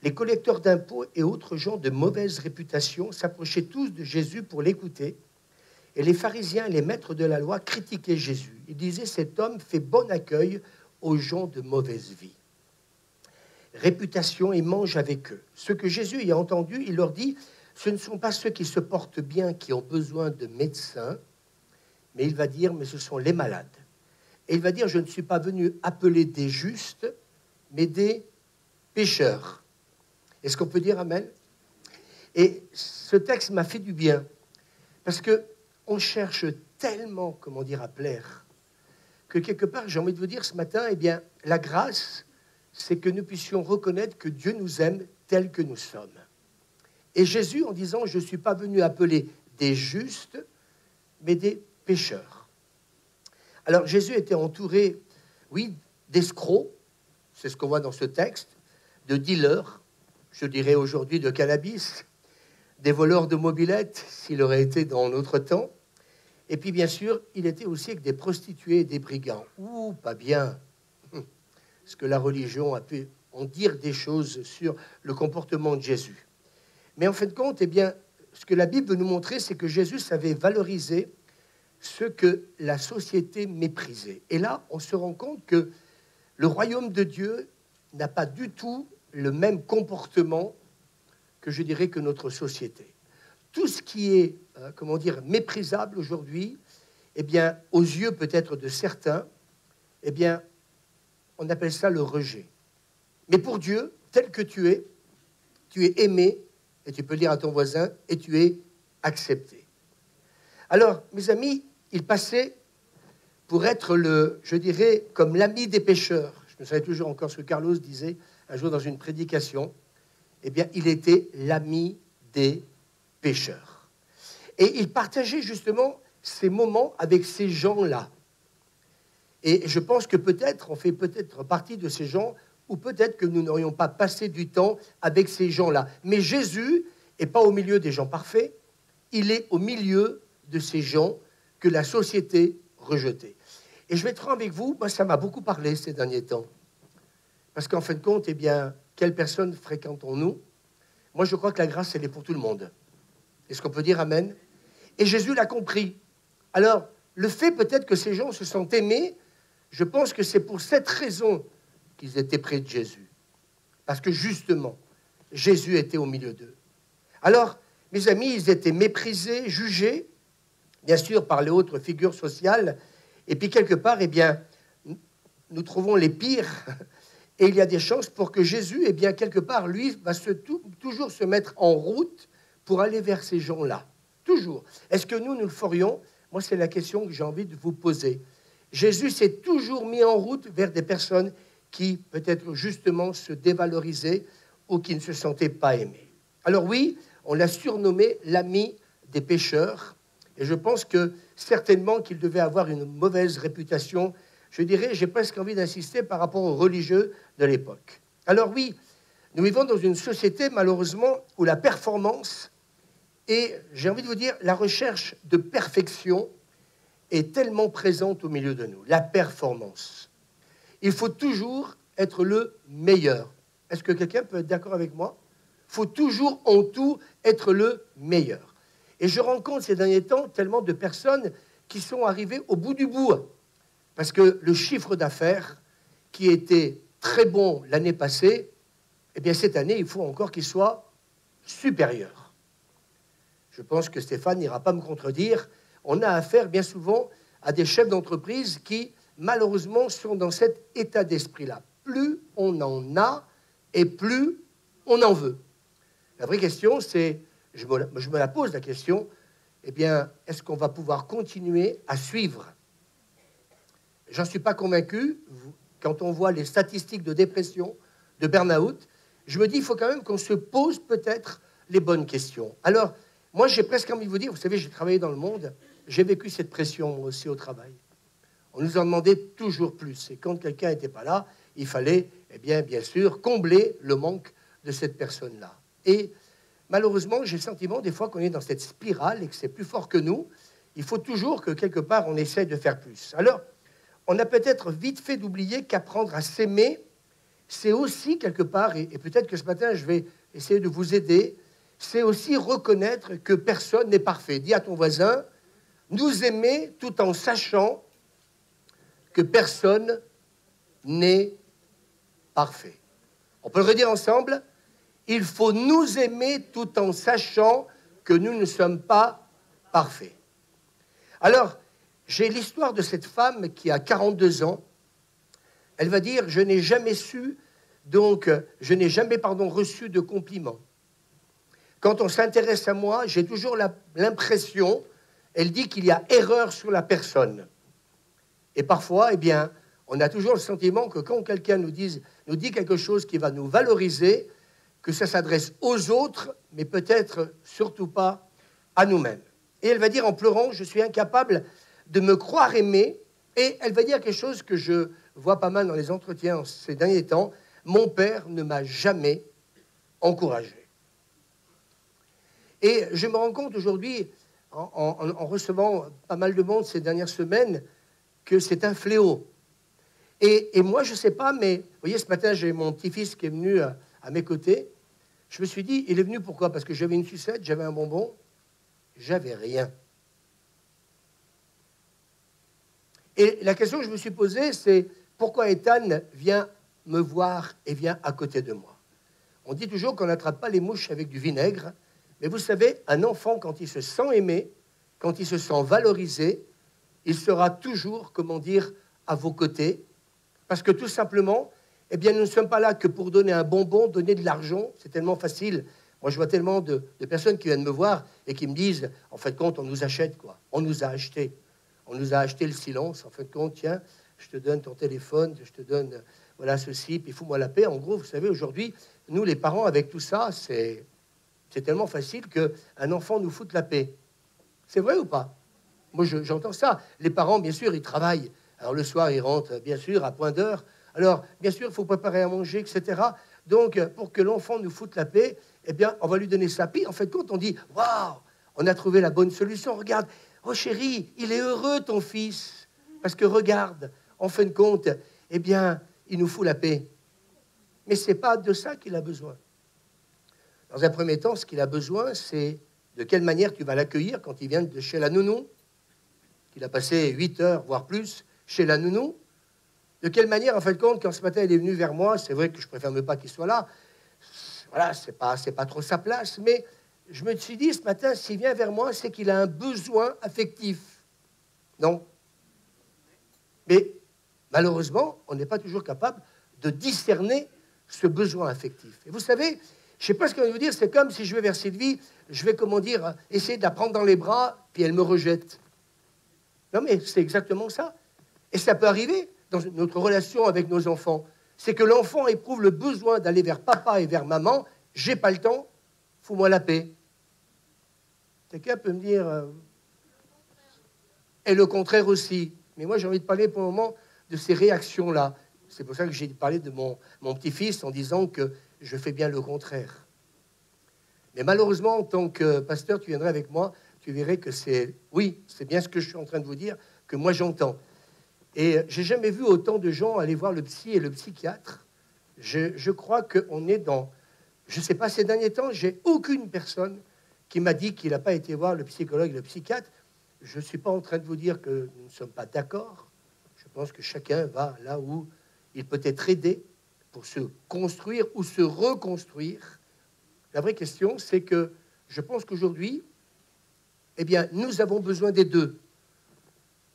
Les collecteurs d'impôts et autres gens de mauvaise réputation s'approchaient tous de Jésus pour l'écouter. Et les pharisiens et les maîtres de la loi critiquaient Jésus. Ils disaient, cet homme fait bon accueil aux gens de mauvaise vie. Réputation, et mange avec eux. Ce que Jésus y a entendu, il leur dit, ce ne sont pas ceux qui se portent bien qui ont besoin de médecins, mais il va dire, mais ce sont les malades. Et il va dire, je ne suis pas venu appeler des justes, mais des pécheurs. Est-ce qu'on peut dire amen? Et ce texte m'a fait du bien, parce qu'on cherche tellement, comment dire, à plaire, que quelque part, j'ai envie de vous dire ce matin, eh bien, la grâce, c'est que nous puissions reconnaître que Dieu nous aime tels que nous sommes. Et Jésus, en disant, je ne suis pas venu appeler des justes, mais des pécheurs. Alors, Jésus était entouré, oui, d'escrocs, c'est ce qu'on voit dans ce texte, de dealers, je dirais aujourd'hui de cannabis, des voleurs de mobylettes, s'il aurait été dans notre temps. Et puis, bien sûr, il était aussi avec des prostituées et des brigands. Ouh, pas bien. Parce que la religion a pu en dire des choses sur le comportement de Jésus. Mais en fin de compte, eh bien, ce que la Bible veut nous montrer, c'est que Jésus savait valoriser ce que la société méprisait. Et là, on se rend compte que le royaume de Dieu n'a pas du tout le même comportement que, je dirais, que notre société. Tout ce qui est, comment dire, méprisable aujourd'hui, eh bien, aux yeux peut-être de certains, eh bien, on appelle ça le rejet. Mais pour Dieu, tel que tu es aimé, et tu peux le dire à ton voisin, et tu es accepté. Alors, mes amis, il passait pour être je dirais, comme l'ami des pécheurs. Je me souviens toujours encore ce que Carlos disait un jour dans une prédication. Eh bien, il était l'ami des pécheurs. Et il partageait justement ces moments avec ces gens-là. Et je pense que peut-être, on fait peut-être partie de ces gens, ou peut-être que nous n'aurions pas passé du temps avec ces gens-là. Mais Jésus n'est pas au milieu des gens parfaits, il est au milieu de ces gens que la société rejetait. Et je vais être franc avec vous, moi ça m'a beaucoup parlé ces derniers temps. Parce qu'en fin de compte, eh bien, quelles personnes fréquentons-nous? Moi je crois que la grâce, elle est pour tout le monde. Est-ce qu'on peut dire amen? Et Jésus l'a compris. Alors, le fait peut-être que ces gens se sentent aimés, je pense que c'est pour cette raison qu'ils étaient près de Jésus. Parce que justement, Jésus était au milieu d'eux. Alors, mes amis, ils étaient méprisés, jugés, bien sûr, par les autres figures sociales. Et puis, quelque part, eh bien, nous trouvons les pires. Et il y a des chances pour que Jésus, eh bien, quelque part, lui, va toujours se mettre en route pour aller vers ces gens-là. Toujours. Est-ce que nous le ferions? Moi, c'est la question que j'ai envie de vous poser. Jésus s'est toujours mis en route vers des personnes qui, peut-être justement, se dévalorisaient ou qui ne se sentaient pas aimées. Alors oui, on l'a surnommé l'ami des pécheurs. Et je pense que certainement qu'il devait avoir une mauvaise réputation. Je dirais, j'ai presque envie d'insister par rapport aux religieux de l'époque. Alors oui, nous vivons dans une société, malheureusement, où la performance et, j'ai envie de vous dire, la recherche de perfection est tellement présente au milieu de nous. La performance. Il faut toujours être le meilleur. Est-ce que quelqu'un peut être d'accord avec moi? Il faut toujours, en tout, être le meilleur. Et je rencontre ces derniers temps tellement de personnes qui sont arrivées au bout du bout. Parce que le chiffre d'affaires, qui était très bon l'année passée, eh bien cette année, il faut encore qu'il soit supérieur. Je pense que Stéphane n'ira pas me contredire. On a affaire bien souvent à des chefs d'entreprise qui, malheureusement, sont dans cet état d'esprit-là. Plus on en a et plus on en veut. La vraie question, c'est, je me la pose la question, eh bien, est-ce qu'on va pouvoir continuer à suivre? J'en suis pas convaincu. Quand on voit les statistiques de dépression, de burn-out, je me dis, il faut quand même qu'on se pose peut-être les bonnes questions. Alors, moi, j'ai presque envie de vous dire, vous savez, j'ai travaillé dans le monde, j'ai vécu cette pression, moi aussi, au travail. On nous en demandait toujours plus. Et quand quelqu'un n'était pas là, il fallait, eh bien sûr, combler le manque de cette personne-là. Et malheureusement, j'ai le sentiment, des fois, qu'on est dans cette spirale et que c'est plus fort que nous. Il faut toujours que, quelque part, on essaye de faire plus. Alors, on a peut-être vite fait d'oublier qu'apprendre à s'aimer, c'est aussi quelque part, et peut-être que ce matin je vais essayer de vous aider, c'est aussi reconnaître que personne n'est parfait. Dis à ton voisin, nous aimer tout en sachant que personne n'est parfait. On peut le redire ensemble, il faut nous aimer tout en sachant que nous ne sommes pas parfaits. Alors, j'ai l'histoire de cette femme qui a 42 ans. Elle va dire, je n'ai jamais reçu de compliments. Quand on s'intéresse à moi, j'ai toujours l'impression, elle dit qu'il y a erreur sur la personne. Et parfois, eh bien, on a toujours le sentiment que quand quelqu'un nous dit quelque chose qui va nous valoriser, que ça s'adresse aux autres, mais peut-être surtout pas à nous-mêmes. Et elle va dire en pleurant, je suis incapable de me croire aimée. Et elle va dire quelque chose que je vois pas mal dans les entretiens ces derniers temps. Mon père ne m'a jamais encouragé. Et je me rends compte aujourd'hui, en recevant pas mal de monde ces dernières semaines, que c'est un fléau. Et moi, je ne sais pas, mais vous voyez, ce matin, j'ai mon petit-fils qui est venu à mes côtés. Je me suis dit, il est venu pourquoi? Parce que j'avais une sucette, j'avais un bonbon, j'avais rien. Et la question que je me suis posée, c'est pourquoi Ethan vient me voir et vient à côté de moi? On dit toujours qu'on n'attrape pas les mouches avec du vinaigre, mais vous savez, un enfant, quand il se sent aimé, quand il se sent valorisé, il sera toujours, comment dire, à vos côtés, parce que tout simplement, eh bien, nous ne sommes pas là que pour donner un bonbon, donner de l'argent, c'est tellement facile. Moi, je vois tellement de personnes qui viennent me voir et qui me disent, en fait, compte, on nous achète, quoi. On nous a acheté. On nous a acheté le silence. En fait, compte, tiens, je te donne ton téléphone, je te donne, voilà, ceci, puis fous-moi la paix. En gros, vous savez, aujourd'hui, nous, les parents, avec tout ça, c'est tellement facile qu'un enfant nous foute la paix. C'est vrai ou pas? Moi, j'entends ça. Les parents, bien sûr, ils travaillent. Alors, le soir, ils rentrent, bien sûr, à point d'heure. Alors, bien sûr, il faut préparer à manger, etc. Donc, pour que l'enfant nous foute la paix, eh bien, on va lui donner ça. Puis, en fait, quand on dit, waouh, on a trouvé la bonne solution, regarde, oh chérie, il est heureux, ton fils. Parce que regarde, en fin de compte, eh bien, il nous fout la paix. Mais ce n'est pas de ça qu'il a besoin. Dans un premier temps, ce qu'il a besoin, c'est de quelle manière tu vas l'accueillir quand il vient de chez la nounou, qu'il a passé 8 heures, voire plus, chez la nounou. De quelle manière, en fin de compte, quand ce matin il est venu vers moi, c'est vrai que je préfère même pas qu'il soit là, voilà, c'est pas trop sa place, mais je me suis dit ce matin, s'il vient vers moi, c'est qu'il a un besoin affectif. Non. Mais malheureusement, on n'est pas toujours capable de discerner ce besoin affectif. Et vous savez, je ne sais pas ce qu'on va vous dire, c'est comme si je vais vers Sylvie, je vais, comment dire, essayer de la prendre dans les bras, puis elle me rejette. Non mais c'est exactement ça. Et ça peut arriver dans notre relation avec nos enfants. C'est que l'enfant éprouve le besoin d'aller vers papa et vers maman. J'ai pas le temps, fous-moi la paix. Quelqu'un peut me dire... Et le contraire aussi. Mais moi, j'ai envie de parler pour le moment de ces réactions-là. C'est pour ça que j'ai parlé de mon petit-fils en disant que je fais bien le contraire. Mais malheureusement, en tant que pasteur, tu viendrais avec moi, tu verrais que c'est... Oui, c'est bien ce que je suis en train de vous dire, que moi j'entends. Et j'ai jamais vu autant de gens aller voir le psy et le psychiatre. Je crois qu'on est dans... Je ne sais pas, ces derniers temps, j'ai aucune personne qui m'a dit qu'il n'a pas été voir le psychologue et le psychiatre. Je ne suis pas en train de vous dire que nous ne sommes pas d'accord. Je pense que chacun va là où il peut être aidé pour se construire ou se reconstruire. La vraie question, c'est que je pense qu'aujourd'hui, eh bien, nous avons besoin des deux.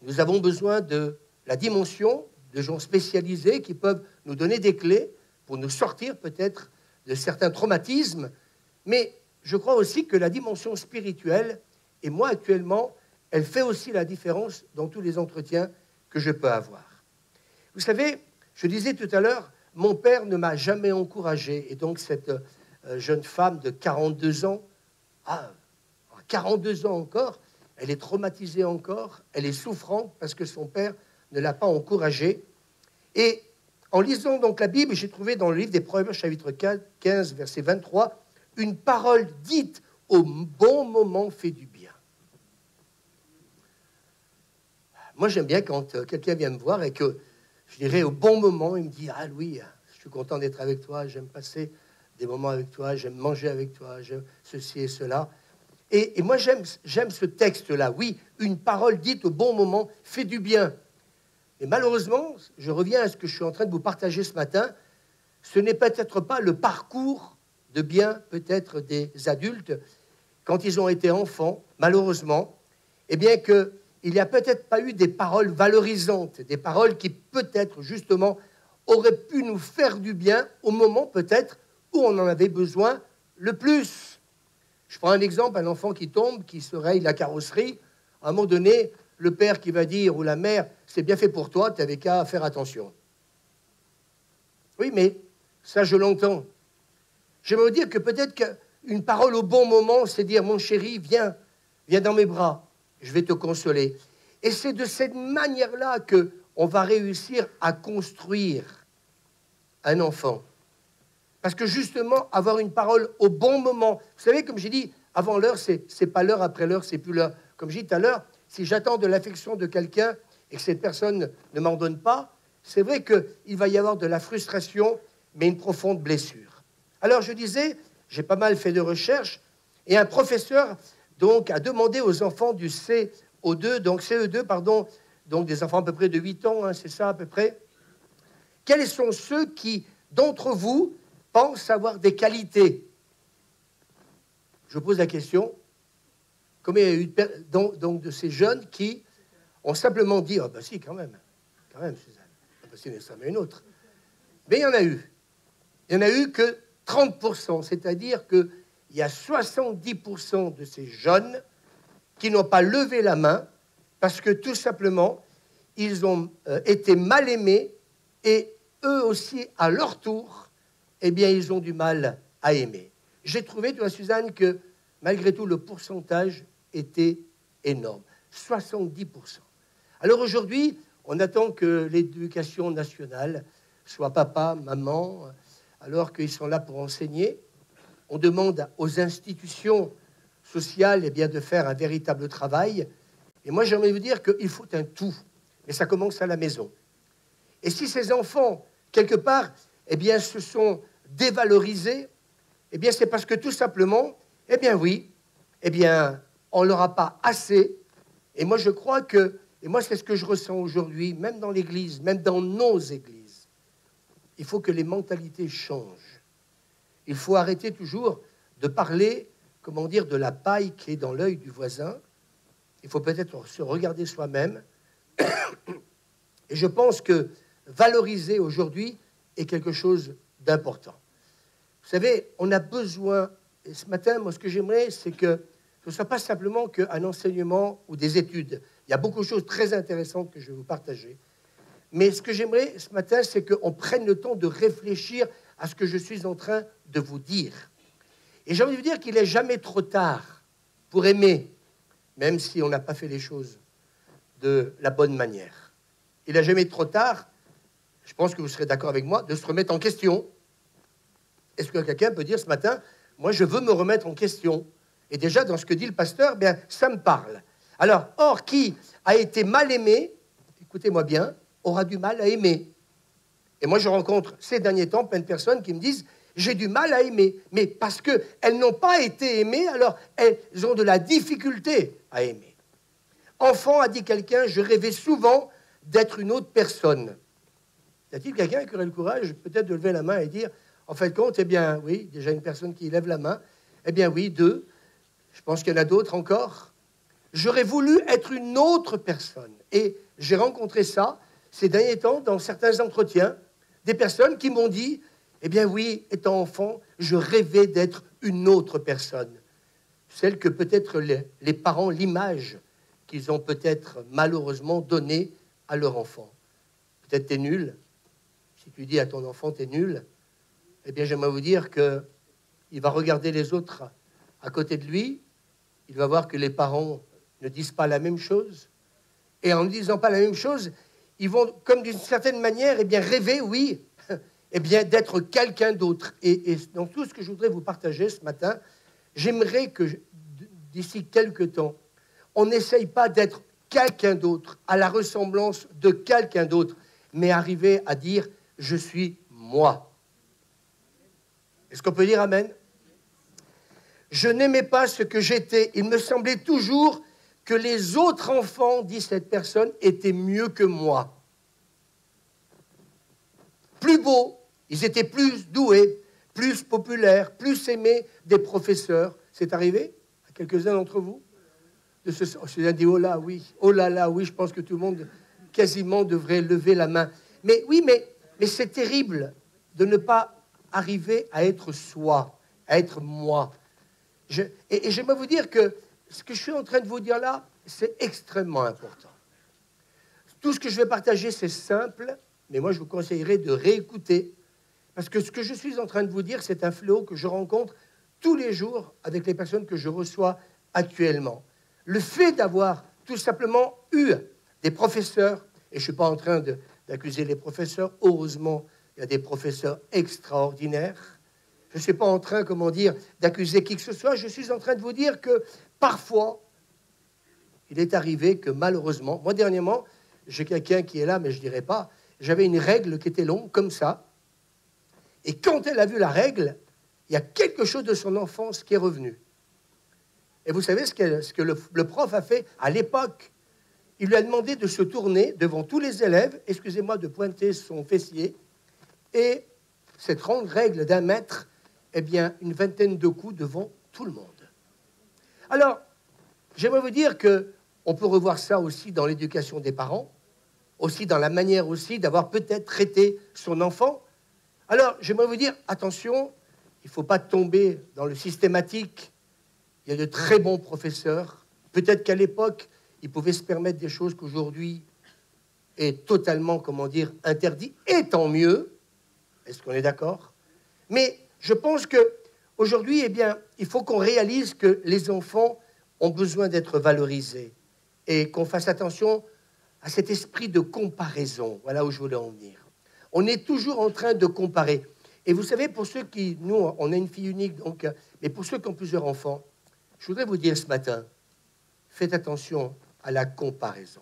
Nous avons besoin de la dimension de gens spécialisés qui peuvent nous donner des clés pour nous sortir peut-être de certains traumatismes, mais je crois aussi que la dimension spirituelle, et moi actuellement, elle fait aussi la différence dans tous les entretiens que je peux avoir. Vous savez, je disais tout à l'heure, mon père ne m'a jamais encouragé, et donc cette jeune femme de 42 ans, 42 ans encore, elle est traumatisée encore, elle est souffrante parce que son père ne l'a pas encouragée. Et en lisant donc la Bible, j'ai trouvé dans le livre des Proverbes, chapitre 15, verset 23, une parole dite au bon moment fait du bien. Moi, j'aime bien quand quelqu'un vient me voir et que, je dirais, au bon moment, il me dit « Ah, Louis, suis content d'être avec toi, j'aime passer des moments avec toi, j'aime manger avec toi, j'aime ceci et cela. Et moi, j'aime ce texte-là. Oui, une parole dite au bon moment fait du bien. Et malheureusement, je reviens à ce que je suis en train de vous partager ce matin, ce n'est peut-être pas le parcours de bien, peut-être des adultes, quand ils ont été enfants, malheureusement, eh bien qu'il n'y a peut-être pas eu des paroles valorisantes, des paroles qui peut-être justement auraient pu nous faire du bien au moment peut-être où on en avait besoin le plus. Je prends un exemple, un enfant qui tombe, qui se raye la carrosserie, à un moment donné, le père qui va dire, ou la mère, c'est bien fait pour toi, tu n'avais qu'à faire attention. Oui, mais ça je l'entends. J'aimerais vous dire que peut-être qu'une parole au bon moment, c'est dire, mon chéri, viens dans mes bras, je vais te consoler. Et c'est de cette manière-là qu'on va réussir à construire un enfant. Parce que justement, avoir une parole au bon moment, vous savez, comme j'ai dit, avant l'heure, c'est pas l'heure, après l'heure, c'est plus l'heure. Comme j'ai dit tout à l'heure, si j'attends de l'affection de quelqu'un et que cette personne ne m'en donne pas, c'est vrai qu'il va y avoir de la frustration, mais une profonde blessure. Alors je disais, j'ai pas mal fait de recherches, et un professeur donc a demandé aux enfants du CE2, donc CE2, pardon, donc des enfants à peu près de 8 ans, hein, c'est ça à peu près, quels sont ceux qui, d'entre vous, pensent avoir des qualités? Je pose la question, combien il y a eu donc de ces jeunes qui ont simplement dit, ah ben si, quand même, Suzanne, ah ben si, mais ça met une autre. Mais il y en a eu. Il n'y en a eu que 30%, c'est-à-dire qu'il y a 70% de ces jeunes qui n'ont pas levé la main parce que tout simplement, ils ont été mal aimés et eux aussi, à leur tour, eh bien, ils ont du mal à aimer. J'ai trouvé, tu vois, Suzanne, que malgré tout, le pourcentage était énorme, 70%. Alors aujourd'hui, on attend que l'éducation nationale soit papa, maman, alors qu'ils sont là pour enseigner. On demande aux institutions sociales eh bien, de faire un véritable travail. Et moi, j'aimerais vous dire qu'il faut un tout. Et ça commence à la maison. Et si ces enfants, quelque part, eh bien, se sont dévalorisés, eh bien, c'est parce que tout simplement, eh bien, oui, eh bien, on ne leur a pas assez. Et moi, je crois que, et moi, c'est ce que je ressens aujourd'hui, même dans l'Église, même dans nos églises, il faut que les mentalités changent. Il faut arrêter toujours de parler, comment dire, de la paille qui est dans l'œil du voisin. Il faut peut-être se regarder soi-même. Et je pense que valoriser aujourd'hui est quelque chose d'important. Vous savez, on a besoin, et ce matin, moi, ce que j'aimerais, c'est que ce ne soit pas simplement qu'un enseignement ou des études. Il y a beaucoup de choses très intéressantes que je vais vous partager. Mais ce que j'aimerais ce matin, c'est qu'on prenne le temps de réfléchir à ce que je suis en train de vous dire. Et j'ai envie de vous dire qu'il n'est jamais trop tard pour aimer, même si on n'a pas fait les choses de la bonne manière. Il n'est jamais trop tard, je pense que vous serez d'accord avec moi, de se remettre en question. Est-ce que quelqu'un peut dire ce matin, moi je veux me remettre en question? Et déjà, dans ce que dit le pasteur, bien, ça me parle. Alors, or, qui a été mal aimé, écoutez-moi bien, aura du mal à aimer. Et moi, je rencontre ces derniers temps plein de personnes qui me disent « j'ai du mal à aimer ». Mais parce qu'elles n'ont pas été aimées, alors elles ont de la difficulté à aimer. Enfant, a dit quelqu'un, je rêvais souvent d'être une autre personne. Y a-t-il quelqu'un qui aurait le courage peut-être de lever la main et dire « en fait, compte, eh bien, oui, déjà une personne qui lève la main, eh bien, oui, deux, je pense qu'il y en a d'autres encore. J'aurais voulu être une autre personne. » Et j'ai rencontré ça ces derniers temps dans certains entretiens, des personnes qui m'ont dit « eh bien, oui, étant enfant, je rêvais d'être une autre personne. » Celle que peut-être les parents, l'image qu'ils ont peut-être malheureusement donnée à leur enfant. Peut-être t'es nul. Si tu dis à ton enfant t'es nul, eh bien j'aimerais vous dire qu'il va regarder les autres à côté de lui, il va voir que les parents ne disent pas la même chose, et en ne disant pas la même chose, ils vont, comme d'une certaine manière, eh bien rêver, oui, eh bien d'être quelqu'un d'autre. Et dans tout ce que je voudrais vous partager ce matin, j'aimerais que d'ici quelques temps, on n'essaye pas d'être quelqu'un d'autre, à la ressemblance de quelqu'un d'autre, mais arriver à dire « je suis moi ». Est-ce qu'on peut dire amen? Je n'aimais pas ce que j'étais. Il me semblait toujours que les autres enfants, dit cette personne, étaient mieux que moi. Plus beaux, ils étaient plus doués, plus populaires, plus aimés des professeurs. C'est arrivé à quelques-uns d'entre vous? Je dit oh là, oui, oh là là, oui, je pense que tout le monde quasiment devrait lever la main. Mais oui, mais c'est terrible de ne pas arriver à être soi, à être moi. Et j'aimerais vous dire que ce que je suis en train de vous dire là, c'est extrêmement important. Tout ce que je vais partager, c'est simple, mais moi, je vous conseillerais de réécouter, parce que ce que je suis en train de vous dire, c'est un fléau que je rencontre tous les jours avec les personnes que je reçois actuellement. Le fait d'avoir tout simplement eu des professeurs, et je ne suis pas en train d'accuser les professeurs, heureusement, il y a des professeurs extraordinaires. Je ne suis pas en train, comment dire, d'accuser qui que ce soit. Je suis en train de vous dire que parfois, il est arrivé que malheureusement, moi dernièrement, j'ai quelqu'un qui est là, mais je ne dirais pas, j'avais une règle qui était longue, comme ça. Et quand elle a vu la règle, il y a quelque chose de son enfance qui est revenu. Et vous savez ce que le prof a fait à l'époque? Il lui a demandé de se tourner devant tous les élèves, excusez-moi de pointer son fessier, et cette règle d'1 mètre, eh bien, une vingtaine de coups devant tout le monde. Alors, j'aimerais vous dire qu'on peut revoir ça aussi dans l'éducation des parents, aussi dans la manière aussi d'avoir peut-être traité son enfant. Alors, j'aimerais vous dire, attention, il ne faut pas tomber dans le systématique. Il y a de très bons professeurs. Peut-être qu'à l'époque, ils pouvaient se permettre des choses qu'aujourd'hui est totalement, comment dire, interdit, et tant mieux. Est-ce qu'on est d'accord? Mais je pense qu'aujourd'hui, eh bien, il faut qu'on réalise que les enfants ont besoin d'être valorisés et qu'on fasse attention à cet esprit de comparaison. Voilà où je voulais en venir. On est toujours en train de comparer. Et vous savez, pour ceux qui... Nous, on a une fille unique, donc, mais pour ceux qui ont plusieurs enfants, je voudrais vous dire ce matin, faites attention à la comparaison.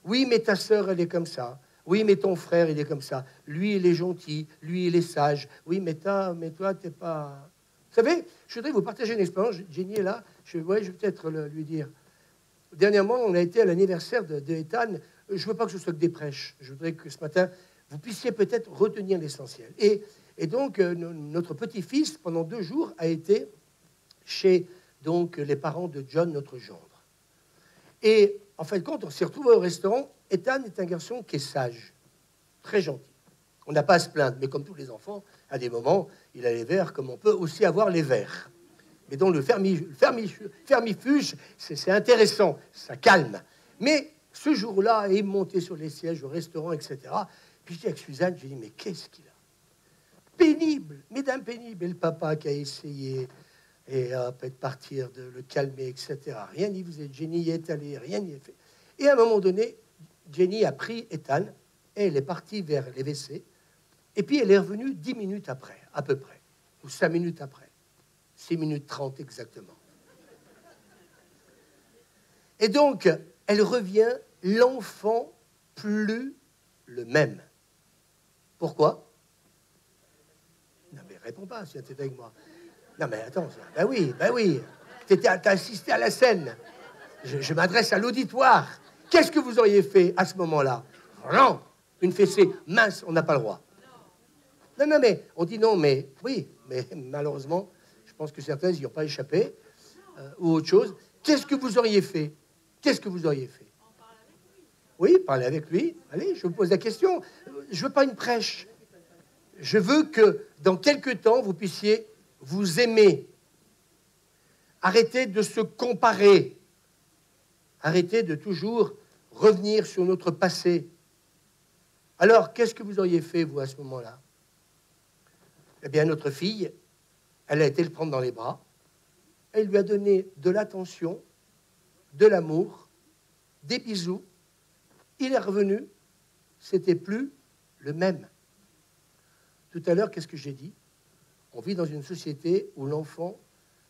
Oui, mais ta sœur, elle est comme ça. Oui, mais ton frère, il est comme ça. Lui, il est gentil. Lui, il est sage. Oui, mais toi, t'es pas... Vous savez, je voudrais vous partager une expérience. Jenny est là. Je vais peut-être lui dire. Dernièrement, on a été à l'anniversaire de Ethan. Je ne veux pas que ce soit que des prêches. Je voudrais que ce matin, vous puissiez peut-être retenir l'essentiel. Et donc, notre petit-fils, pendant 2 jours, a été chez donc, les parents de John, notre gendre. Et en fin de compte, on s'est retrouvés au restaurant. Ethan est un garçon qui est sage, très gentil. On n'a pas à se plaindre, mais comme tous les enfants, à des moments, il a les verres comme on peut aussi avoir les verres. Mais donc le fermifuge, c'est intéressant, ça calme. Mais ce jour-là, il montait sur les sièges au restaurant, etc. Puis je dis avec Suzanne, je dis, mais qu'est-ce qu'il a? Pénible, mesdames pénible. Et le papa qui a essayé, et peut-être partir, de le calmer, etc. Rien n'y faisait. Jenny y est allée, rien n'y est fait. Et à un moment donné, Jenny a pris Ethan, et elle est partie vers les WC, et puis elle est revenue 10 minutes après, à peu près, ou 5 minutes après. 6 minutes 30 exactement. Et donc, elle revient, l'enfant plus le même. Pourquoi? Non mais réponds pas, si tu étais avec moi. Non mais attends, ben oui, t'as assisté à la scène. Je m'adresse à l'auditoire. Qu'est-ce que vous auriez fait à ce moment-là? Non, une fessée mince, on n'a pas le droit. Non, mais on dit non, mais oui, mais malheureusement, je pense que certains n'y ont pas échappé, ou autre chose. Qu'est-ce que vous auriez fait? Qu'est-ce que vous auriez fait? Oui, parlez avec lui. Allez, je vous pose la question. Je veux pas une prêche. Je veux que, dans quelques temps, vous puissiez vous aimer. Arrêtez de se comparer. Arrêtez de toujours revenir sur notre passé. Alors, qu'est-ce que vous auriez fait, vous, à ce moment-là? Eh bien, notre fille, elle a été le prendre dans les bras. Elle lui a donné de l'attention, de l'amour, des bisous. Il est revenu. C'était plus le même. Tout à l'heure, qu'est-ce que j'ai dit? On vit dans une société où l'enfant,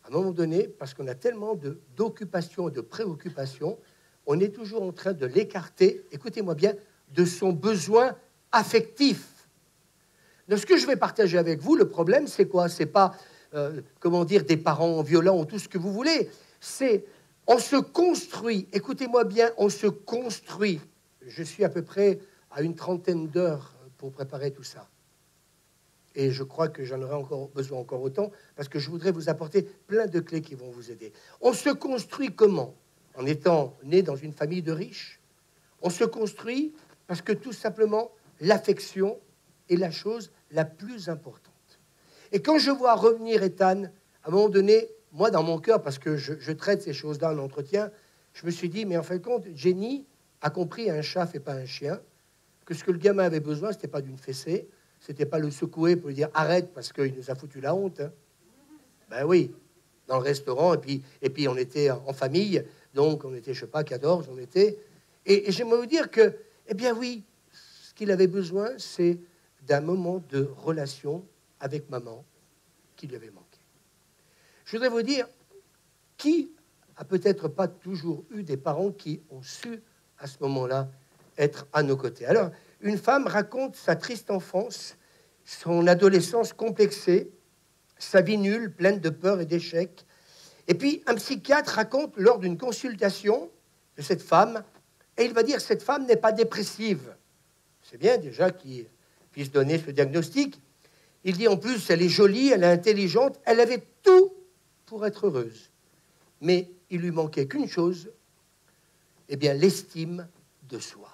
à un moment donné, parce qu'on a tellement d'occupations et de préoccupations, on est toujours en train de l'écarter, écoutez-moi bien, de son besoin affectif. Donc, ce que je vais partager avec vous, le problème, c'est quoi? C'est pas, comment dire, des parents violents ou tout ce que vous voulez. C'est, on se construit, écoutez-moi bien, on se construit. Je suis à peu près à une trentaine d'heures pour préparer tout ça. Et je crois que j'en aurai encore besoin encore autant, parce que je voudrais vous apporter plein de clés qui vont vous aider. On se construit comment? En étant né dans une famille de riches. On se construit parce que tout simplement, l'affection est la chose la plus importante. Et quand je vois revenir Ethan, à un moment donné, moi dans mon cœur, parce que je traite ces choses-là en entretien, je me suis dit, mais en fin de compte, Jenny a compris un chat fait pas un chien, que ce que le gamin avait besoin, c'était pas d'une fessée, c'était pas le secouer pour lui dire arrête parce qu'il nous a foutu la honte. Hein. Ben oui, dans le restaurant, et puis on était en famille, donc on était, je sais pas, 14, on était. Et j'aimerais vous dire que, eh bien oui, ce qu'il avait besoin, c'est d'un moment de relation avec maman qui lui avait manqué. Je voudrais vous dire, qui a peut-être pas toujours eu des parents qui ont su, à ce moment-là, être à nos côtés. Alors, une femme raconte sa triste enfance, son adolescence complexée, sa vie nulle, pleine de peur et d'échecs. Et puis, un psychiatre raconte lors d'une consultation de cette femme, et il va dire, cette femme n'est pas dépressive. C'est bien déjà qu'il puisse donner ce diagnostic. Il dit, en plus, elle est jolie, elle est intelligente, elle avait tout pour être heureuse. Mais il lui manquait qu'une chose, eh bien, l'estime de soi.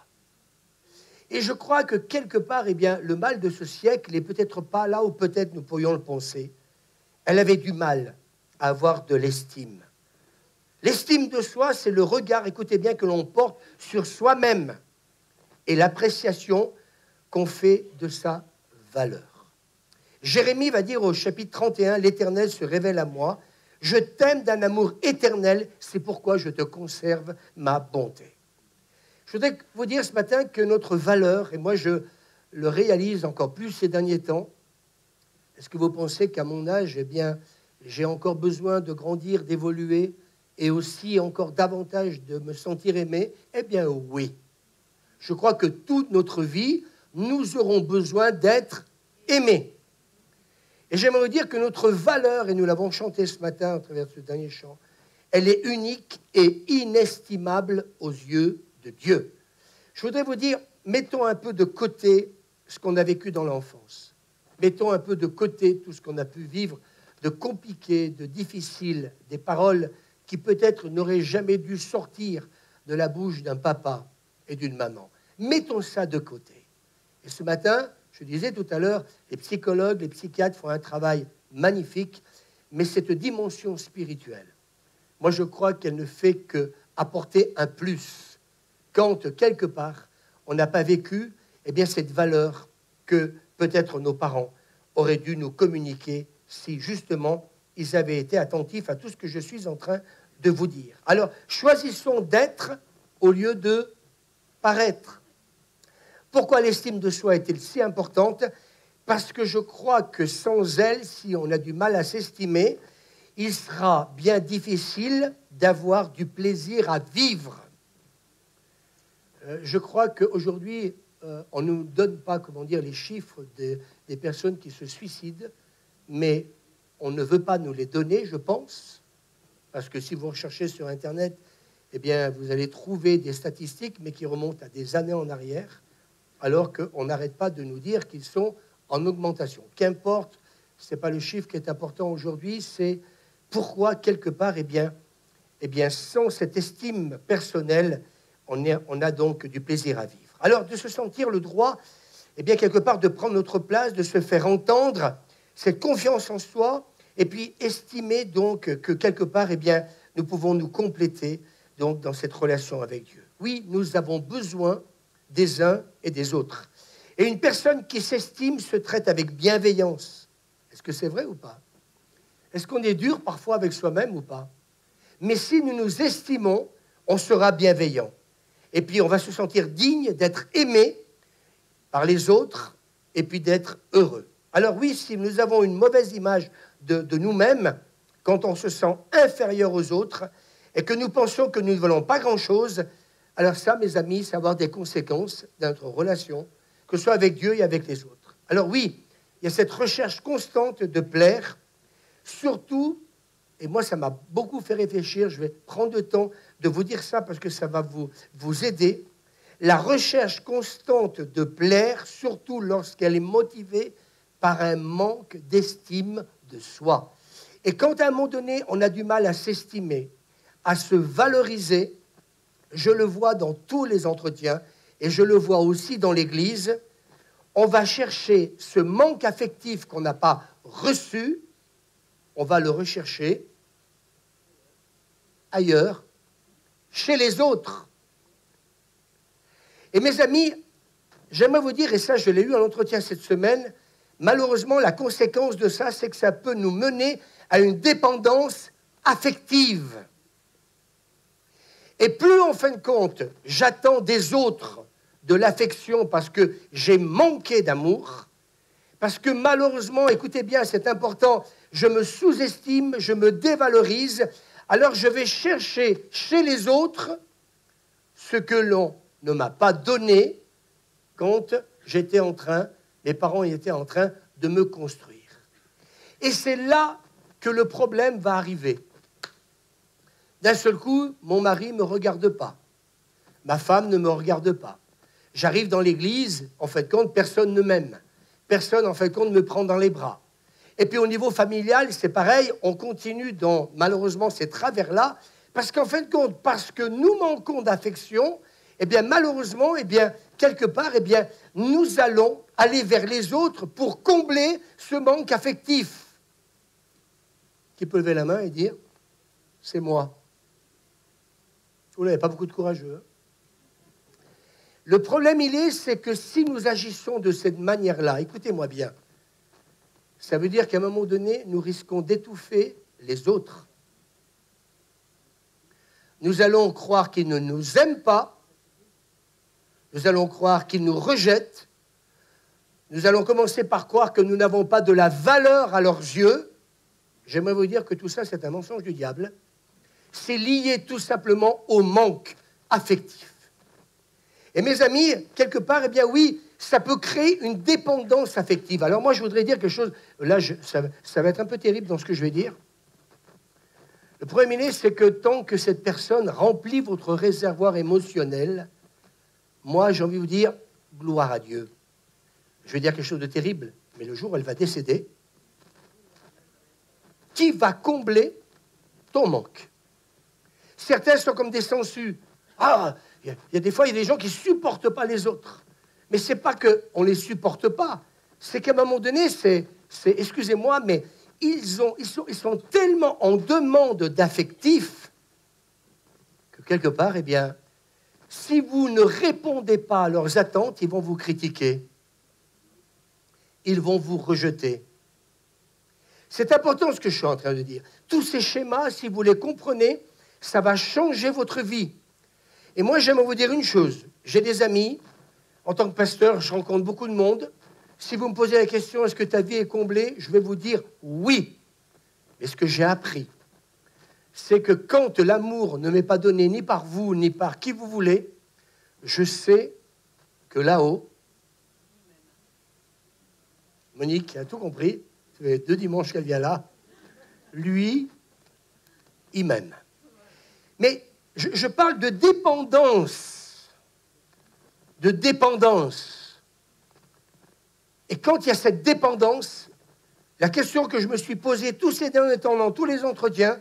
Et je crois que quelque part, eh bien, le mal de ce siècle n'est peut-être pas là où peut-être nous pourrions le penser. Elle avait du mal à avoir de l'estime. L'estime de soi, c'est le regard, écoutez bien, que l'on porte sur soi-même et l'appréciation qu'on fait de sa valeur. Jérémie va dire au chapitre 31, « L'Éternel se révèle à moi. Je t'aime d'un amour éternel, c'est pourquoi je te conserve ma bonté. » Je voudrais vous dire ce matin que notre valeur, et moi je le réalise encore plus ces derniers temps, est-ce que vous pensez qu'à mon âge, eh bien, j'ai encore besoin de grandir, d'évoluer, et aussi encore davantage de me sentir aimé? Eh bien oui. Je crois que toute notre vie, nous aurons besoin d'être aimés. Et j'aimerais vous dire que notre valeur, et nous l'avons chanté ce matin à travers ce dernier chant, elle est unique et inestimable aux yeux de Dieu. Je voudrais vous dire, mettons un peu de côté ce qu'on a vécu dans l'enfance. Mettons un peu de côté tout ce qu'on a pu vivre de compliqué, de difficile, des paroles qui peut-être n'auraient jamais dû sortir de la bouche d'un papa et d'une maman. Mettons ça de côté. Et ce matin, je disais tout à l'heure, les psychologues, les psychiatres font un travail magnifique, mais cette dimension spirituelle, moi je crois qu'elle ne fait qu'apporter un plus. Quand, quelque part, on n'a pas vécu eh bien, cette valeur que peut-être nos parents auraient dû nous communiquer si, justement, ils avaient été attentifs à tout ce que je suis en train de vous dire. Alors, choisissons d'être au lieu de paraître. Pourquoi l'estime de soi est-elle si importante? Parce que je crois que sans elle, si on a du mal à s'estimer, il sera bien difficile d'avoir du plaisir à vivre. Je crois qu'aujourd'hui, on ne nous donne pas, comment dire, les chiffres des personnes qui se suicident, mais on ne veut pas nous les donner, je pense, parce que si vous recherchez sur Internet, eh bien, vous allez trouver des statistiques, mais qui remontent à des années en arrière, alors qu'on n'arrête pas de nous dire qu'ils sont en augmentation. Qu'importe, ce n'est pas le chiffre qui est important aujourd'hui, c'est pourquoi, quelque part, eh bien, sans cette estime personnelle, on a donc du plaisir à vivre. Alors, de se sentir le droit, eh bien, quelque part, de prendre notre place, de se faire entendre, cette confiance en soi, et puis estimer donc que, quelque part, eh bien, nous pouvons nous compléter donc, dans cette relation avec Dieu. Oui, nous avons besoin des uns et des autres. Et une personne qui s'estime se traite avec bienveillance. Est-ce que c'est vrai ou pas? Est-ce qu'on est dur parfois avec soi-même ou pas? Mais si nous nous estimons, on sera bienveillant. Et puis on va se sentir digne d'être aimé par les autres et puis d'être heureux. Alors oui, si nous avons une mauvaise image de nous-mêmes, quand on se sent inférieur aux autres et que nous pensons que nous ne valons pas grand-chose, alors ça, mes amis, ça va avoir des conséquences dans notre relation, que ce soit avec Dieu et avec les autres. Alors oui, il y a cette recherche constante de plaire, surtout, et moi ça m'a beaucoup fait réfléchir, je vais prendre le temps de vous dire ça parce que ça va vous aider, la recherche constante de plaire, surtout lorsqu'elle est motivée par un manque d'estime de soi. Et quand à un moment donné, on a du mal à s'estimer, à se valoriser, je le vois dans tous les entretiens, et je le vois aussi dans l'Église, on va chercher ce manque affectif qu'on n'a pas reçu, on va le rechercher ailleurs, chez les autres. Et mes amis, j'aimerais vous dire, et ça je l'ai eu en entretien cette semaine, malheureusement la conséquence de ça, c'est que ça peut nous mener à une dépendance affective. Et plus en fin de compte, j'attends des autres de l'affection parce que j'ai manqué d'amour, parce que malheureusement, écoutez bien, c'est important, je me sous-estime, je me dévalorise, alors je vais chercher chez les autres ce que l'on ne m'a pas donné quand j'étais en train, mes parents étaient en train de me construire. Et c'est là que le problème va arriver. D'un seul coup, mon mari ne me regarde pas. Ma femme ne me regarde pas. J'arrive dans l'église, en fin de compte, personne ne m'aime. Personne, en fin de compte, me prend dans les bras. Et puis au niveau familial, c'est pareil, on continue dans, malheureusement, ces travers-là, parce qu'en fin de compte, parce que nous manquons d'affection, eh bien, malheureusement, eh bien, quelque part, eh bien, nous allons aller vers les autres pour combler ce manque affectif. Qui peut lever la main et dire, c'est moi. Vous n'avez pas beaucoup de courageux. Hein. Le problème, c'est que si nous agissons de cette manière-là, écoutez-moi bien, ça veut dire qu'à un moment donné, nous risquons d'étouffer les autres. Nous allons croire qu'ils ne nous aiment pas, nous allons croire qu'ils nous rejettent, nous allons commencer par croire que nous n'avons pas de la valeur à leurs yeux. J'aimerais vous dire que tout ça, c'est un mensonge du diable. C'est lié tout simplement au manque affectif. Et mes amis, quelque part, eh bien oui, ça peut créer une dépendance affective. Alors moi, je voudrais dire quelque chose, là, ça va être un peu terrible dans ce que je vais dire. Le premier ministre, c'est que tant que cette personne remplit votre réservoir émotionnel, moi, j'ai envie de vous dire, gloire à Dieu. Je vais dire quelque chose de terrible, mais le jour où elle va décéder, qui va combler ton manque? Certains sont comme des sangsues. Ah, il y a des fois, il y a des gens qui ne supportent pas les autres. Mais ce n'est pas qu'on ne les supporte pas. C'est qu'à un moment donné, excusez-moi, mais ils sont tellement en demande d'affectif que quelque part, eh bien, si vous ne répondez pas à leurs attentes, ils vont vous critiquer. Ils vont vous rejeter. C'est important ce que je suis en train de dire. Tous ces schémas, si vous les comprenez, ça va changer votre vie. Et moi, j'aimerais vous dire une chose. J'ai des amis, en tant que pasteur, je rencontre beaucoup de monde. Si vous me posez la question, est-ce que ta vie est comblée? Je vais vous dire oui. Mais ce que j'ai appris, c'est que quand l'amour ne m'est pas donné ni par vous, ni par qui vous voulez, je sais que là-haut, Monique a tout compris, ça fait 2 dimanches qu'elle vient là, lui, il m'aime. Mais je parle de dépendance. De dépendance. Et quand il y a cette dépendance, la question que je me suis posée tous ces derniers temps dans tous les entretiens,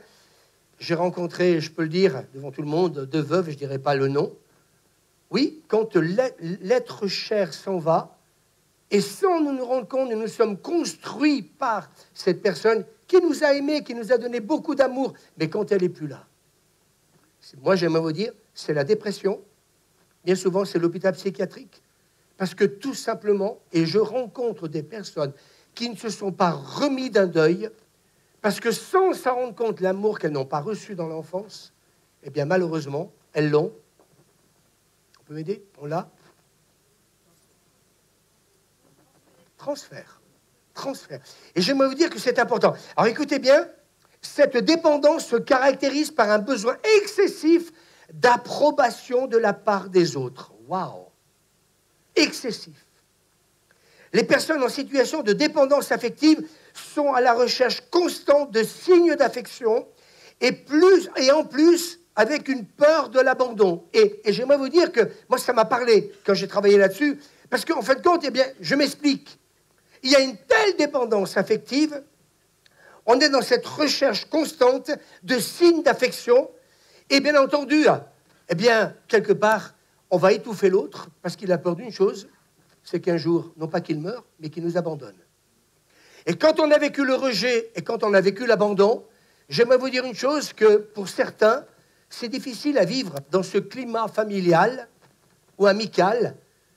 j'ai rencontré, je peux le dire devant tout le monde, 2 veuves, je ne dirai pas le nom. Oui, quand l'être cher s'en va, et sans nous rendre compte, nous sommes construits par cette personne qui nous a aimés, qui nous a donné beaucoup d'amour, mais quand elle n'est plus là, moi j'aimerais vous dire, c'est la dépression, bien souvent c'est l'hôpital psychiatrique, parce que tout simplement, et je rencontre des personnes qui ne se sont pas remis d'un deuil, parce que sans s'en rendre compte l'amour qu'elles n'ont pas reçu dans l'enfance, eh bien malheureusement, elles l'ont. On peut m'aider? On l'a? Transfert. Et j'aimerais vous dire que c'est important. Alors écoutez bien, cette dépendance se caractérise par un besoin excessif d'approbation de la part des autres. Waouh! Excessif. Les personnes en situation de dépendance affective sont à la recherche constante de signes d'affection et en plus avec une peur de l'abandon. Et j'aimerais vous dire que moi, ça m'a parlé quand j'ai travaillé là-dessus, parce qu'en fin de compte, eh bien, je m'explique. Il y a une telle dépendance affective, on est dans cette recherche constante de signes d'affection, et bien entendu, eh bien, quelque part, on va étouffer l'autre, parce qu'il a peur d'une chose, c'est qu'un jour, non pas qu'il meure, mais qu'il nous abandonne. Et quand on a vécu le rejet, et quand on a vécu l'abandon, j'aimerais vous dire une chose, que pour certains, c'est difficile à vivre dans ce climat familial ou amical,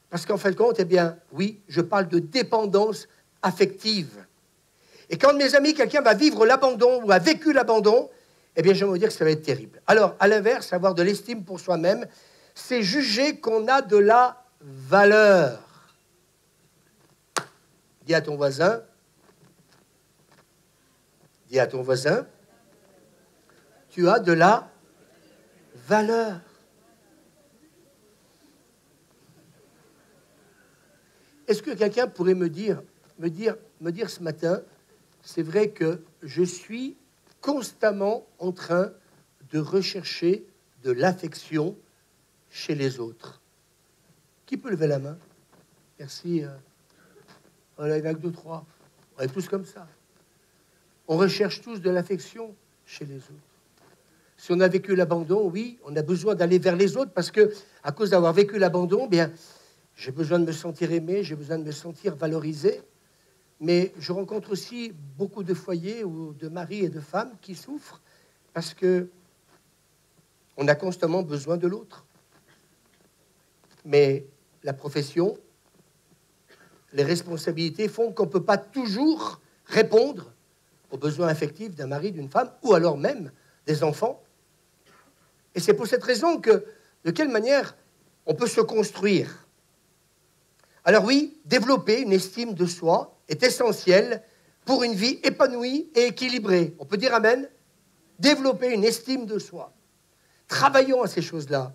parce qu'en fin de compte, eh bien, oui, je parle de dépendance affective. Et quand, mes amis, quelqu'un va vivre l'abandon ou a vécu l'abandon, eh bien, j'aimerais vous dire que ça va être terrible. Alors, à l'inverse, avoir de l'estime pour soi-même, c'est juger qu'on a de la valeur. Dis à ton voisin, tu as de la valeur. Est-ce que quelqu'un pourrait me dire ce matin, c'est vrai que je suis constamment en train de rechercher de l'affection chez les autres. Qui peut lever la main? Merci. Voilà, il n'y en a que 2, 3. On est tous comme ça. On recherche tous de l'affection chez les autres. Si on a vécu l'abandon, oui, on a besoin d'aller vers les autres parce que, à cause d'avoir vécu l'abandon, bien, j'ai besoin de me sentir aimé, j'ai besoin de me sentir valorisé. Mais je rencontre aussi beaucoup de foyers ou de maris et de femmes qui souffrent parce que on a constamment besoin de l'autre. Mais la profession, les responsabilités font qu'on ne peut pas toujours répondre aux besoins affectifs d'un mari, d'une femme, ou alors même des enfants. Et c'est pour cette raison que, de quelle manière on peut se construire. Alors oui, développer une estime de soi est essentiel pour une vie épanouie et équilibrée. On peut dire amen? Développer une estime de soi. Travaillons à ces choses-là.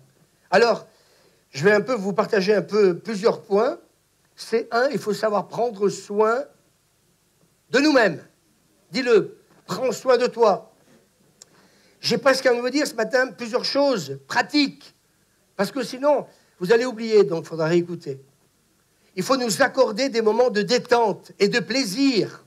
Alors, je vais un peu vous partager plusieurs points. C'est il faut savoir prendre soin de nous-mêmes. Dis-le, prends soin de toi. J'ai presque à vous dire ce matin plusieurs choses pratiques, parce que sinon, vous allez oublier, donc il faudra réécouter. Il faut nous accorder des moments de détente et de plaisir.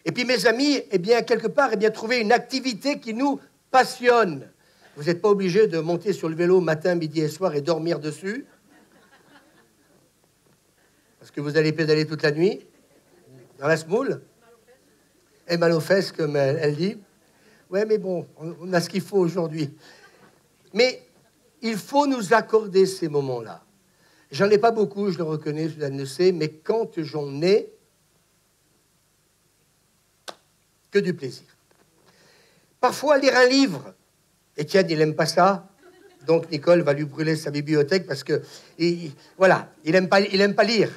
Et puis, mes amis, eh bien, quelque part, eh bien, trouver une activité qui nous passionne. Vous n'êtes pas obligé de monter sur le vélo matin, midi et soir et dormir dessus, parce que vous allez pédaler toute la nuit, dans la semoule, et mal aux fesses, comme elle dit. Ouais, mais bon, on a ce qu'il faut aujourd'hui. Mais il faut nous accorder ces moments-là. J'en ai pas beaucoup, je le reconnais, je le sais, mais quand j'en ai, que du plaisir. Parfois, lire un livre. Étienne, il n'aime pas ça, donc Nicole va lui brûler sa bibliothèque parce que, voilà, il n'aime pas lire.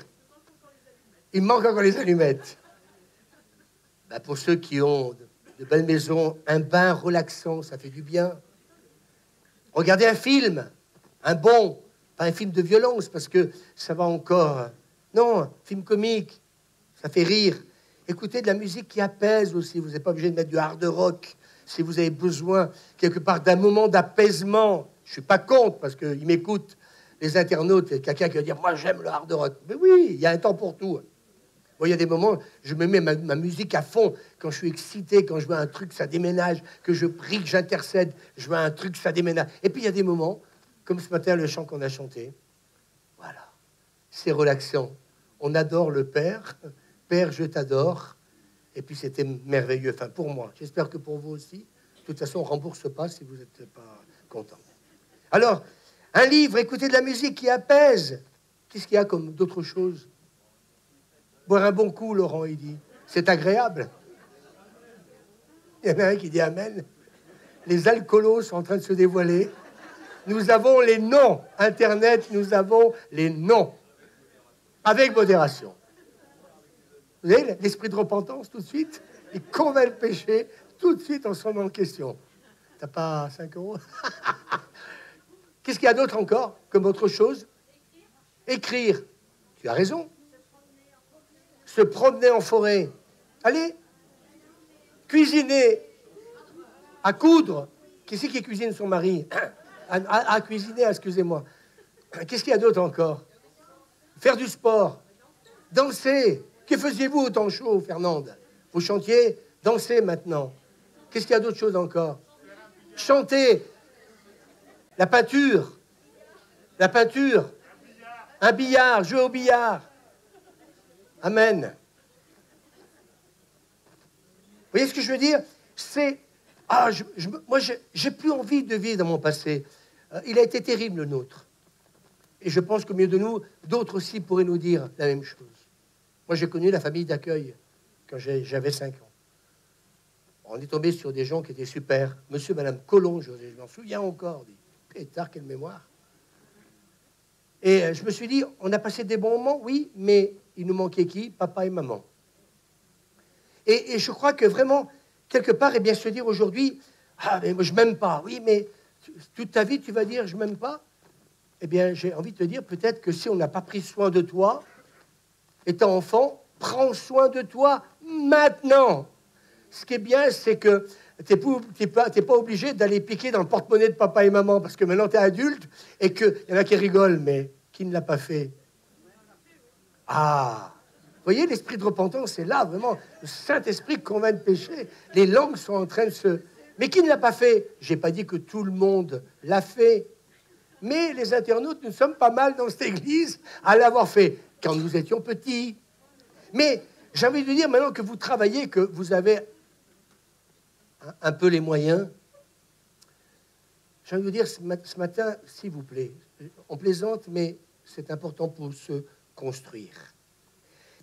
Il manque encore les allumettes. Ben, pour ceux qui ont de belles maisons, un bain relaxant, ça fait du bien. Regardez un film, un bon, pas un film de violence, parce que ça va encore. Non, un film comique, ça fait rire. Écoutez de la musique qui apaise aussi. Vous n'êtes pas obligé de mettre du hard rock si vous avez besoin quelque part d'un moment d'apaisement. Je ne suis pas contre, parce qu'ils m'écoutent, les internautes, il y a quelqu'un qui va dire « Moi, j'aime le hard rock ». Mais oui, il y a un temps pour tout. Bon, il y a des moments, je me mets ma musique à fond. Quand je suis excité, quand je vois un truc, ça déménage, que je prie, que j'intercède, je vois un truc, ça déménage. Et puis, il y a des moments, comme ce matin, le chant qu'on a chanté. Voilà, c'est relaxant. On adore le Père. Père, je t'adore. Et puis, c'était merveilleux. Enfin, pour moi. J'espère que pour vous aussi. De toute façon, on ne rembourse pas si vous n'êtes pas content. Alors, un livre, écouter de la musique qui apaise. Qu'est-ce qu'il y a comme d'autres choses? Boire un bon coup, Laurent, il dit. C'est agréable. Il y en a un qui dit amen. Les alcoolos sont en train de se dévoiler. Nous avons les noms. Internet, nous avons les noms. Avec modération. Vous voyez, l'esprit de repentance, tout de suite, il combat le péché, tout de suite, on se remet en question. T'as pas 5 €? Qu'est-ce qu'il y a d'autre encore, comme autre chose? Écrire. Tu as raison. se promener en forêt, aller cuisiner, à coudre. Qui c'est qui cuisine son mari? À cuisiner, excusez-moi. Qu'est-ce qu'il y a d'autre encore? Faire du sport, danser. Que faisiez-vous au temps chaud, Fernande? Vous chantiez, dansez maintenant. Qu'est-ce qu'il y a d'autre chose encore? Chanter. La peinture, un billard, jouer au billard. Amen. Vous voyez ce que je veux dire? C'est... moi, j'ai plus envie de vivre dans mon passé. Il a été terrible, le nôtre. Et je pense qu'au milieu de nous, d'autres aussi pourraient nous dire la même chose. Moi, j'ai connu la famille d'accueil quand j'avais 5 ans. On est tombé sur des gens qui étaient super. Monsieur, madame Colomb, je m'en souviens encore. Pétard, quelle mémoire. Et je me suis dit, on a passé des bons moments, oui, mais il nous manquait qui? Papa et maman. Et je crois que vraiment, quelque part, et bien se dire aujourd'hui, ah, mais moi, je m'aime pas. Oui, mais toute ta vie, tu vas dire, je m'aime pas. Eh bien, j'ai envie de te dire, peut-être que si on n'a pas pris soin de toi, étant enfant, prends soin de toi maintenant. Ce qui est bien, c'est que tu n'es pas obligé d'aller piquer dans le porte-monnaie de papa et maman, parce que maintenant, tu es adulte, et qu'il y en a qui rigolent, mais qui ne l'a pas fait? Ah, vous voyez, l'esprit de repentance, c'est là, vraiment, le Saint-Esprit convainc de péché. Les langues sont en train de se... Mais qui ne l'a pas fait? Je n'ai pas dit que tout le monde l'a fait. Mais les internautes, nous sommes pas mal dans cette église à l'avoir fait, quand nous étions petits. Mais j'ai envie de dire, maintenant que vous travaillez, que vous avez un peu les moyens, j'ai envie de dire, ce matin, s'il vous plaît, on plaisante, mais c'est important pour se construire.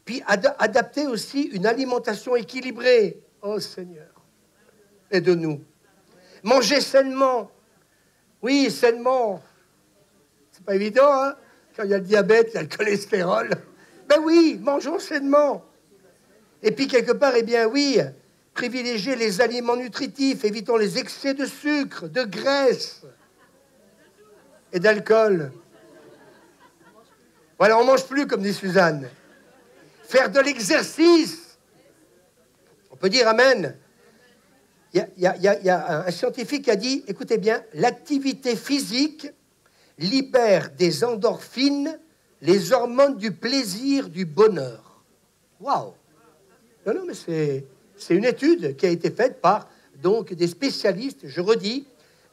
Puis adapter aussi une alimentation équilibrée. Oh Seigneur, aide-nous. Manger sainement. Oui, sainement. C'est pas évident, hein? Quand il y a le diabète, il y a le cholestérol. Ben oui, mangeons sainement. Et puis, quelque part, eh bien oui, privilégier les aliments nutritifs, évitons les excès de sucre, de graisse et d'alcool. Voilà, on mange plus, comme dit Suzanne. Faire de l'exercice. On peut dire amen. Il y a un scientifique qui a dit, écoutez bien, l'activité physique libère des endorphines, les hormones du plaisir, du bonheur. Waouh! Non, mais c'est une étude qui a été faite par donc des spécialistes. Je redis,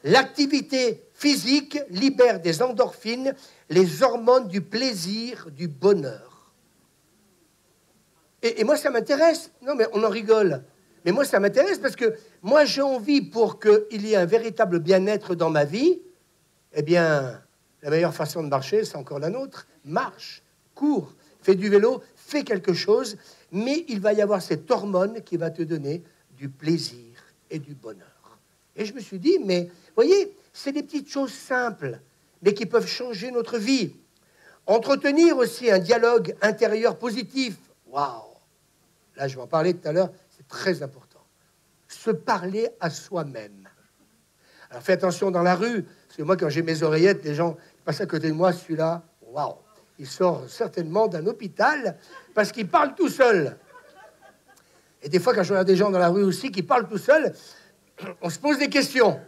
l'activité physique libère des endorphines, les hormones du plaisir, du bonheur. Et moi, ça m'intéresse. Non, mais on en rigole. Mais moi, ça m'intéresse parce que moi, j'ai envie, pour qu'il y ait un véritable bien-être dans ma vie, eh bien, la meilleure façon de marcher, c'est encore la nôtre. Marche, cours, fais du vélo, fais quelque chose, mais il va y avoir cette hormone qui va te donner du plaisir et du bonheur. Et je me suis dit, mais, voyez, c'est des petites choses simples, mais qui peuvent changer notre vie. Entretenir aussi un dialogue intérieur positif. Waouh! Là, je vais en parler tout à l'heure, c'est très important. Se parler à soi-même. Alors, fais attention dans la rue, parce que moi, quand j'ai mes oreillettes, les gens passent à côté de moi, celui-là, waouh! Il sort certainement d'un hôpital parce qu'il parle tout seul. Et des fois, quand je regarde des gens dans la rue aussi qui parlent tout seuls, on se pose des questions.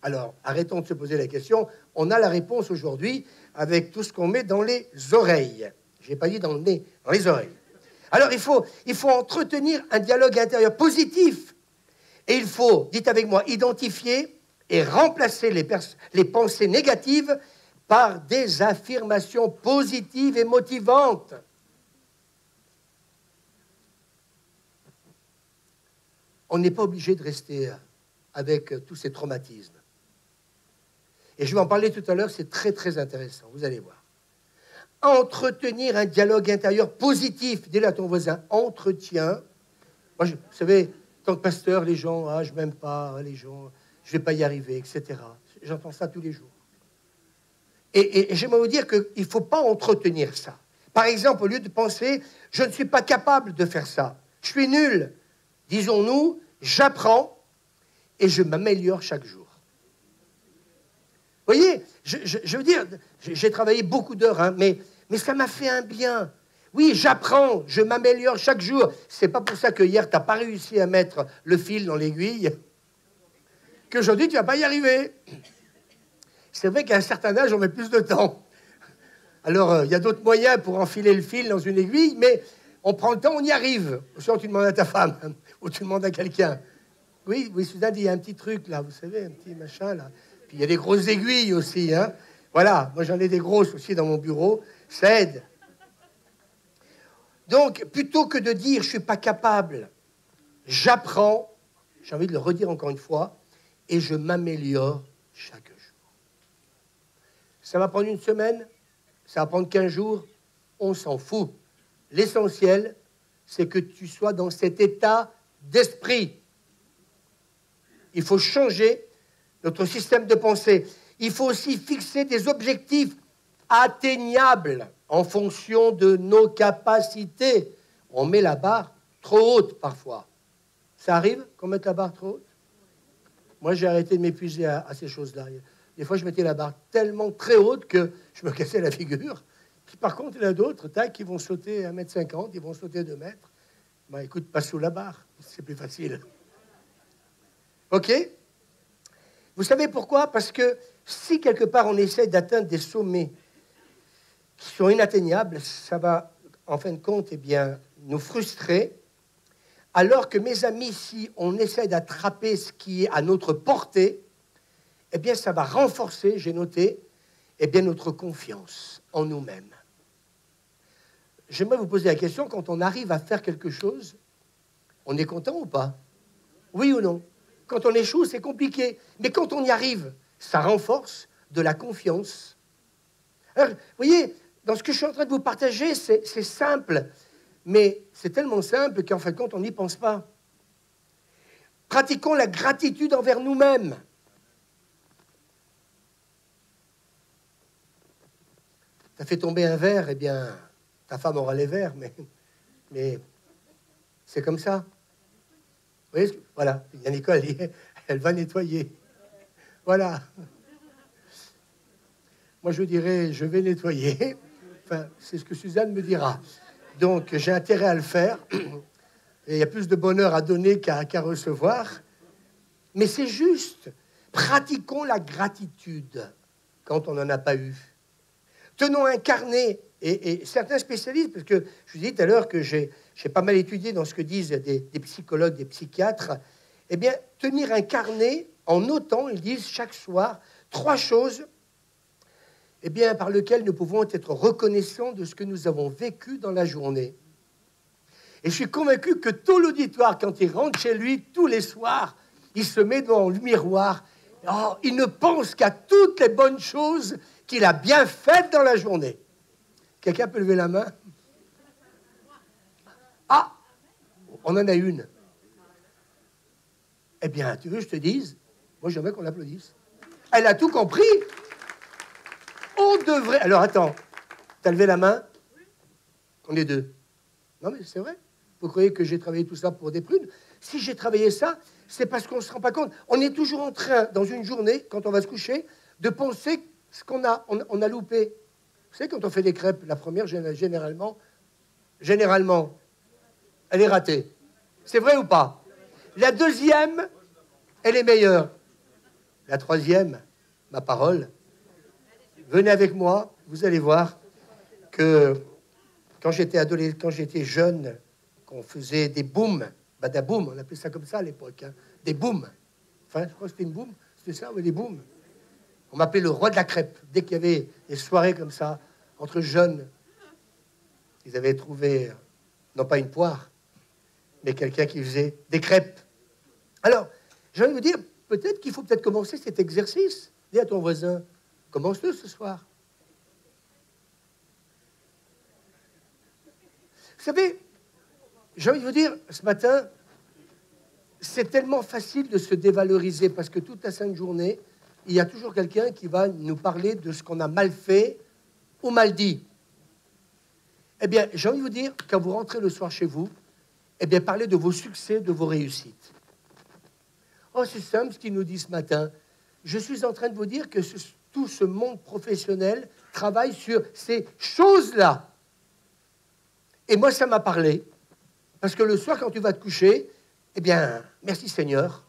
Alors, arrêtons de se poser la question. On a la réponse aujourd'hui avec tout ce qu'on met dans les oreilles. Je n'ai pas dit dans le nez, dans les oreilles. Alors, il faut entretenir un dialogue intérieur positif. Et il faut, dites avec moi, identifier et remplacer les pensées négatives par des affirmations positives et motivantes. On n'est pas obligé de rester avec tous ces traumatismes. Et je vais en parler tout à l'heure, c'est très, très intéressant, vous allez voir. Entretenir un dialogue intérieur positif. Dis-le à ton voisin, entretiens. Moi, vous savez, en tant que pasteur, les gens, je m'aime pas, les gens, je vais pas y arriver, etc. J'entends ça tous les jours. Et j'aimerais vous dire qu'il ne faut pas entretenir ça. Par exemple, au lieu de penser, je ne suis pas capable de faire ça, je suis nul, disons-nous, j'apprends et je m'améliore chaque jour. Vous voyez, je veux dire, j'ai travaillé beaucoup d'heures, hein, mais ça m'a fait un bien. Oui, j'apprends, je m'améliore chaque jour. C'est pas pour ça que hier, tu n'as pas réussi à mettre le fil dans l'aiguille, qu'aujourd'hui, tu ne vas pas y arriver. C'est vrai qu'à un certain âge, on met plus de temps. Alors, il y a d'autres moyens pour enfiler le fil dans une aiguille, mais on prend le temps, on y arrive. Soit tu demandes à ta femme, ou tu demandes à quelqu'un. Oui, Suzanne dit, il y a un petit truc là, vous savez, un petit machin là. Puis il y a des grosses aiguilles aussi, hein. Voilà, moi j'en ai des grosses aussi dans mon bureau, ça aide. Donc, plutôt que de dire, je ne suis pas capable, j'apprends, j'ai envie de le redire encore une fois, et je m'améliore chaque jour. Ça va prendre une semaine, ça va prendre 15 jours, on s'en fout. L'essentiel, c'est que tu sois dans cet état d'esprit. Il faut changer notre système de pensée. Il faut aussi fixer des objectifs atteignables en fonction de nos capacités. On met la barre trop haute parfois. Ça arrive qu'on mette la barre trop haute? Moi, j'ai arrêté de m'épuiser à ces choses-là. Des fois, je mettais la barre tellement très haute que je me cassais la figure. Puis, par contre, il y en a d'autres, tac, qui vont sauter 1,50 m, ils vont sauter 2 mètres. Ben, écoute, passe sous la barre, c'est plus facile. OK? Vous savez pourquoi? Parce que si quelque part on essaie d'atteindre des sommets qui sont inatteignables, ça va, en fin de compte, eh bien, nous frustrer. Alors que, mes amis, si on essaie d'attraper ce qui est à notre portée, eh bien, ça va renforcer, j'ai noté, eh bien, notre confiance en nous-mêmes. J'aimerais vous poser la question, quand on arrive à faire quelque chose, on est content ou pas? Oui ou non? Quand on échoue, c'est compliqué. Mais quand on y arrive, ça renforce de la confiance. Alors, vous voyez, dans ce que je suis en train de vous partager, c'est simple. Mais c'est tellement simple qu'en fin de compte, on n'y pense pas. Pratiquons la gratitude envers nous-mêmes. Tu as fait tomber un verre, eh bien, ta femme aura les verres, mais c'est comme ça. Vous voyez, voilà, il y a Nicole, elle va nettoyer. Voilà. Moi, je dirais, je vais nettoyer. Enfin, c'est ce que Suzanne me dira. Donc, j'ai intérêt à le faire. Et il y a plus de bonheur à donner qu'à recevoir. Mais c'est juste. Pratiquons la gratitude quand on n'en a pas eu. Tenons un carnet. Et certains spécialistes, parce que je vous dis tout à l'heure que j'ai pas mal étudié dans ce que disent des psychologues, des psychiatres, eh bien, tenir un carnet en notant, ils disent chaque soir, 3 choses eh bien, par lesquelles nous pouvons être reconnaissants de ce que nous avons vécu dans la journée. Et je suis convaincu que tout l'auditoire, quand il rentre chez lui, tous les soirs, il se met devant le miroir. Oh, il ne pense qu'à toutes les bonnes choses qu'il a bien faites dans la journée. Quelqu'un peut lever la main? Ah, on en a une. Eh bien, tu veux que je te dise? Moi, j'aimerais qu'on l'applaudisse. Elle a tout compris. On devrait... Alors, attends. T'as levé la main? On est 2. Non, mais c'est vrai. Vous croyez que j'ai travaillé tout ça pour des prunes? Si j'ai travaillé ça, c'est parce qu'on ne se rend pas compte. On est toujours en train, dans une journée, quand on va se coucher, de penser ce qu'on a, on a loupé. Vous savez, quand on fait des crêpes, la première, généralement, elle est ratée. C'est vrai ou pas? La deuxième, elle est meilleure. La troisième, ma parole, venez avec moi, vous allez voir que quand j'étais jeune, qu'on faisait des booms, badaboum, on appelait ça comme ça à l'époque, hein, des booms. Enfin, je crois que c'était une boom, c'était ça, oui, des booms. On m'appelait le roi de la crêpe. Dès qu'il y avait des soirées comme ça, entre jeunes, ils avaient trouvé, non pas une poire, mais quelqu'un qui faisait des crêpes. Alors, j'ai envie de vous dire, peut-être qu'il faut peut-être commencer cet exercice. Dis à ton voisin, commence-le ce soir. Vous savez, j'ai envie de vous dire, ce matin, c'est tellement facile de se dévaloriser parce que toute la sainte journée, il y a toujours quelqu'un qui va nous parler de ce qu'on a mal fait ou mal dit. Eh bien, j'ai envie de vous dire, quand vous rentrez le soir chez vous, eh bien, parlez de vos succès, de vos réussites. Oh, c'est simple ce qu'il nous dit ce matin. Je suis en train de vous dire que tout ce monde professionnel travaille sur ces choses-là. Et moi, ça m'a parlé. Parce que le soir, quand tu vas te coucher, eh bien, merci Seigneur,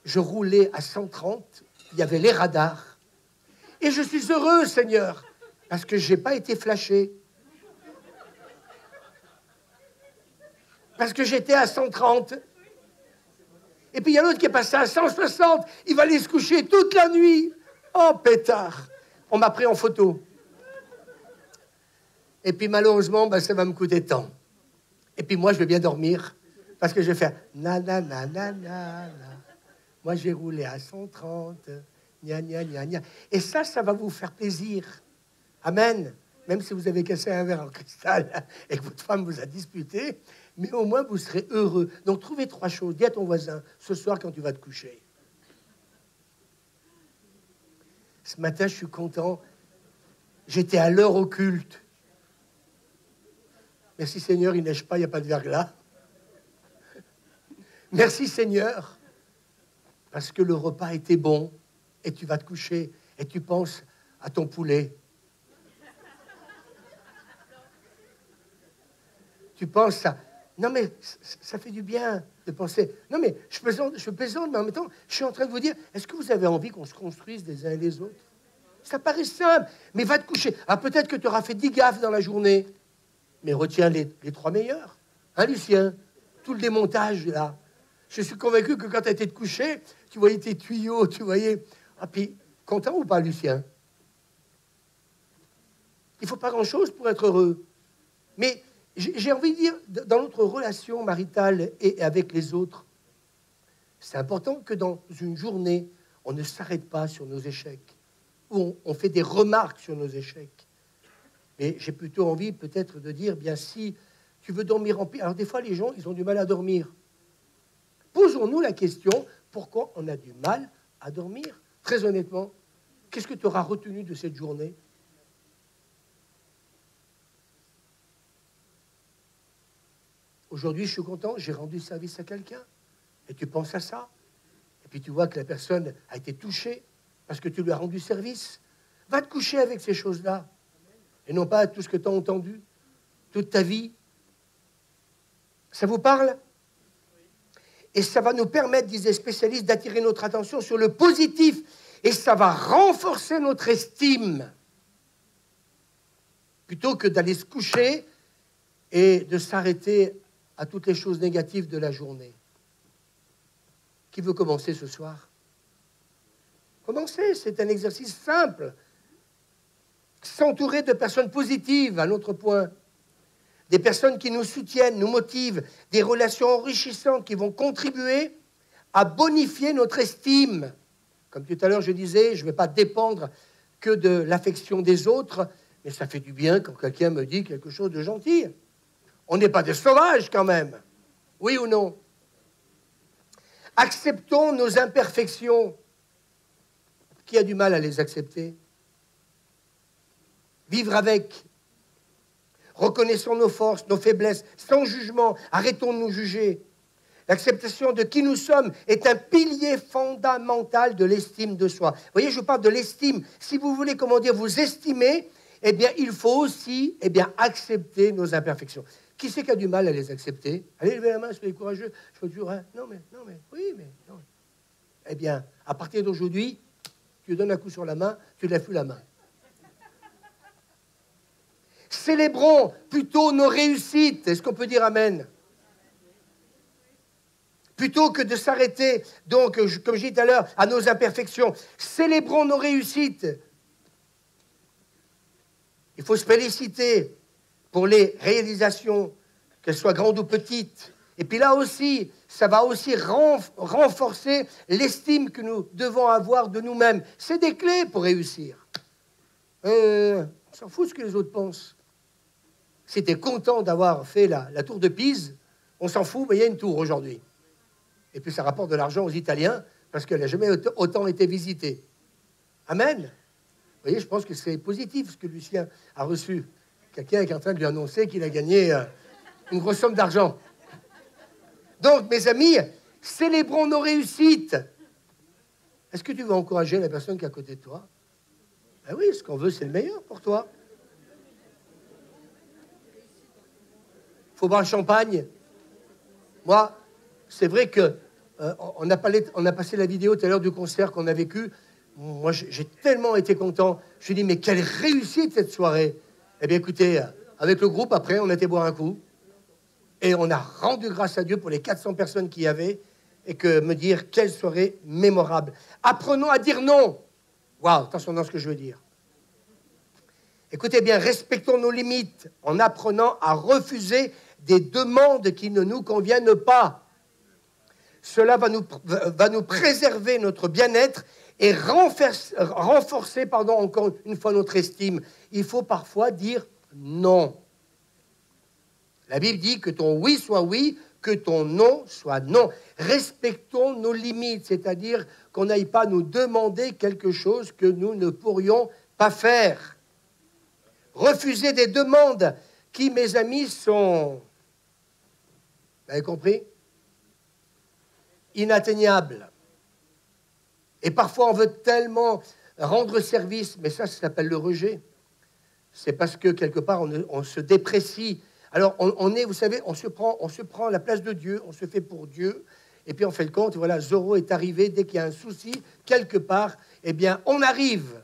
je roulais à 130, il y avait les radars. Et je suis heureux, Seigneur, parce que je n'ai pas été flashé. Parce que j'étais à 130. Et puis il y a l'autre qui est passé à 160. Il va aller se coucher toute la nuit. Oh, pétard. On m'a pris en photo. Et puis malheureusement, ben, ça va me coûter tant. Et puis moi, je vais bien dormir. Parce que je vais faire na na na na na. Moi, j'ai roulé à 130. Gna, gna, gna, gna. Et ça va vous faire plaisir. Amen. Même si vous avez cassé un verre en cristal et que votre femme vous a disputé, mais au moins vous serez heureux. Donc trouvez 3 choses. Dis à ton voisin, ce soir quand tu vas te coucher. Ce matin, je suis content. J'étais à l'heure au culte. Merci Seigneur, il neige pas, il n'y a pas de verglas. Merci Seigneur, parce que le repas était bon et tu vas te coucher et tu penses à ton poulet. Tu penses à... Non, mais ça fait du bien de penser... Non, mais je plaisante, mais en même temps, je suis en train de vous dire, est-ce que vous avez envie qu'on se construise les uns et les autres? Ça paraît simple, mais va te coucher. Ah, peut-être que tu auras fait 10 gaffes dans la journée, mais retiens les 3 meilleurs. Hein, Lucien? Tout le démontage, là. Je suis convaincu que quand tu étais te coucher, tu voyais tes tuyaux, tu voyais... Ah, puis, content ou pas, Lucien? Il ne faut pas grand-chose pour être heureux. Mais... j'ai envie de dire, dans notre relation maritale et avec les autres, c'est important que dans une journée, on ne s'arrête pas sur nos échecs, ou on fait des remarques sur nos échecs. Mais j'ai plutôt envie peut-être de dire, bien si tu veux dormir en paix, alors des fois les gens, ils ont du mal à dormir. Posons-nous la question, pourquoi on a du mal à dormir? Très honnêtement, qu'est-ce que tu auras retenu de cette journée? Aujourd'hui, je suis content, j'ai rendu service à quelqu'un. Et tu penses à ça. Et puis tu vois que la personne a été touchée parce que tu lui as rendu service. Va te coucher avec ces choses-là. Et non pas tout ce que tu as entendu toute ta vie. Ça vous parle? Et ça va nous permettre, disent les spécialistes, d'attirer notre attention sur le positif. Et ça va renforcer notre estime. Plutôt que d'aller se coucher et de s'arrêter à toutes les choses négatives de la journée. Qui veut commencer ce soir? Commencez, c'est un exercice simple. S'entourer de personnes positives, un autre point. Des personnes qui nous soutiennent, nous motivent, des relations enrichissantes qui vont contribuer à bonifier notre estime. Comme tout à l'heure, je disais, je ne vais pas dépendre que de l'affection des autres, mais ça fait du bien quand quelqu'un me dit quelque chose de gentil. On n'est pas des sauvages quand même. Oui ou non? Acceptons nos imperfections. Qui a du mal à les accepter? Vivre avec. Reconnaissons nos forces, nos faiblesses, sans jugement. Arrêtons de nous juger. L'acceptation de qui nous sommes est un pilier fondamental de l'estime de soi. Vous voyez, je parle de l'estime. Si vous voulez, comment dire, vous estimer, eh bien, il faut aussi, accepter nos imperfections. Qui c'est qui a du mal à les accepter? Allez, levez la main, soyez courageux. Je peux toujours, hein? Non, mais, oui, mais, non. Eh bien, à partir d'aujourd'hui, tu lui donnes un coup sur la main, tu ne lèves plus la main. Célébrons plutôt nos réussites. Est-ce qu'on peut dire amen? Plutôt que de s'arrêter, donc, comme je dis tout à l'heure, à nos imperfections, célébrons nos réussites. Il faut se féliciter pour les réalisations, qu'elles soient grandes ou petites. Et puis là aussi, ça va aussi renforcer l'estime que nous devons avoir de nous-mêmes. C'est des clés pour réussir. On s'en fout de ce que les autres pensent. Si tu es content d'avoir fait la tour de Pise, on s'en fout, mais il y a une tour aujourd'hui. Et puis ça rapporte de l'argent aux Italiens, parce qu'elle n'a jamais autant été visitée. Amen. Vous voyez, je pense que c'est positif ce que Lucien a reçu. Quelqu'un est en train de lui annoncer qu'il a gagné une grosse somme d'argent. Donc, mes amis, célébrons nos réussites. Est-ce que tu veux encourager la personne qui est à côté de toi? Ben oui, ce qu'on veut, c'est le meilleur pour toi. faut boire le champagne. Moi, c'est vrai que on a passé la vidéo tout à l'heure du concert qu'on a vécu. Moi, j'ai tellement été content. Je me suis dit, mais quelle réussite cette soirée. Eh bien, écoutez, avec le groupe, après, on a été boire un coup. Et on a rendu grâce à Dieu pour les 400 personnes qu'il y avait. Et que me dire, quelle soirée mémorable. Apprenons à dire non. Waouh, attention dans ce que je veux dire. Écoutez bien, respectons nos limites en apprenant à refuser des demandes qui ne nous conviennent pas. Cela va nous préserver notre bien-être et renforcer encore une fois notre estime. Il faut parfois dire non. La Bible dit que ton oui soit oui, que ton non soit non. Respectons nos limites, c'est-à-dire qu'on n'aille pas nous demander quelque chose que nous ne pourrions pas faire. Refuser des demandes qui, mes amis, sont, vous avez compris, inatteignables. Et parfois, on veut tellement rendre service, mais ça s'appelle le rejet. C'est parce que, quelque part, on se déprécie. Alors, vous savez, on se prend la place de Dieu, on se fait pour Dieu, et puis on fait le compte, voilà, Zorro est arrivé, dès qu'il y a un souci, quelque part, eh bien, on arrive.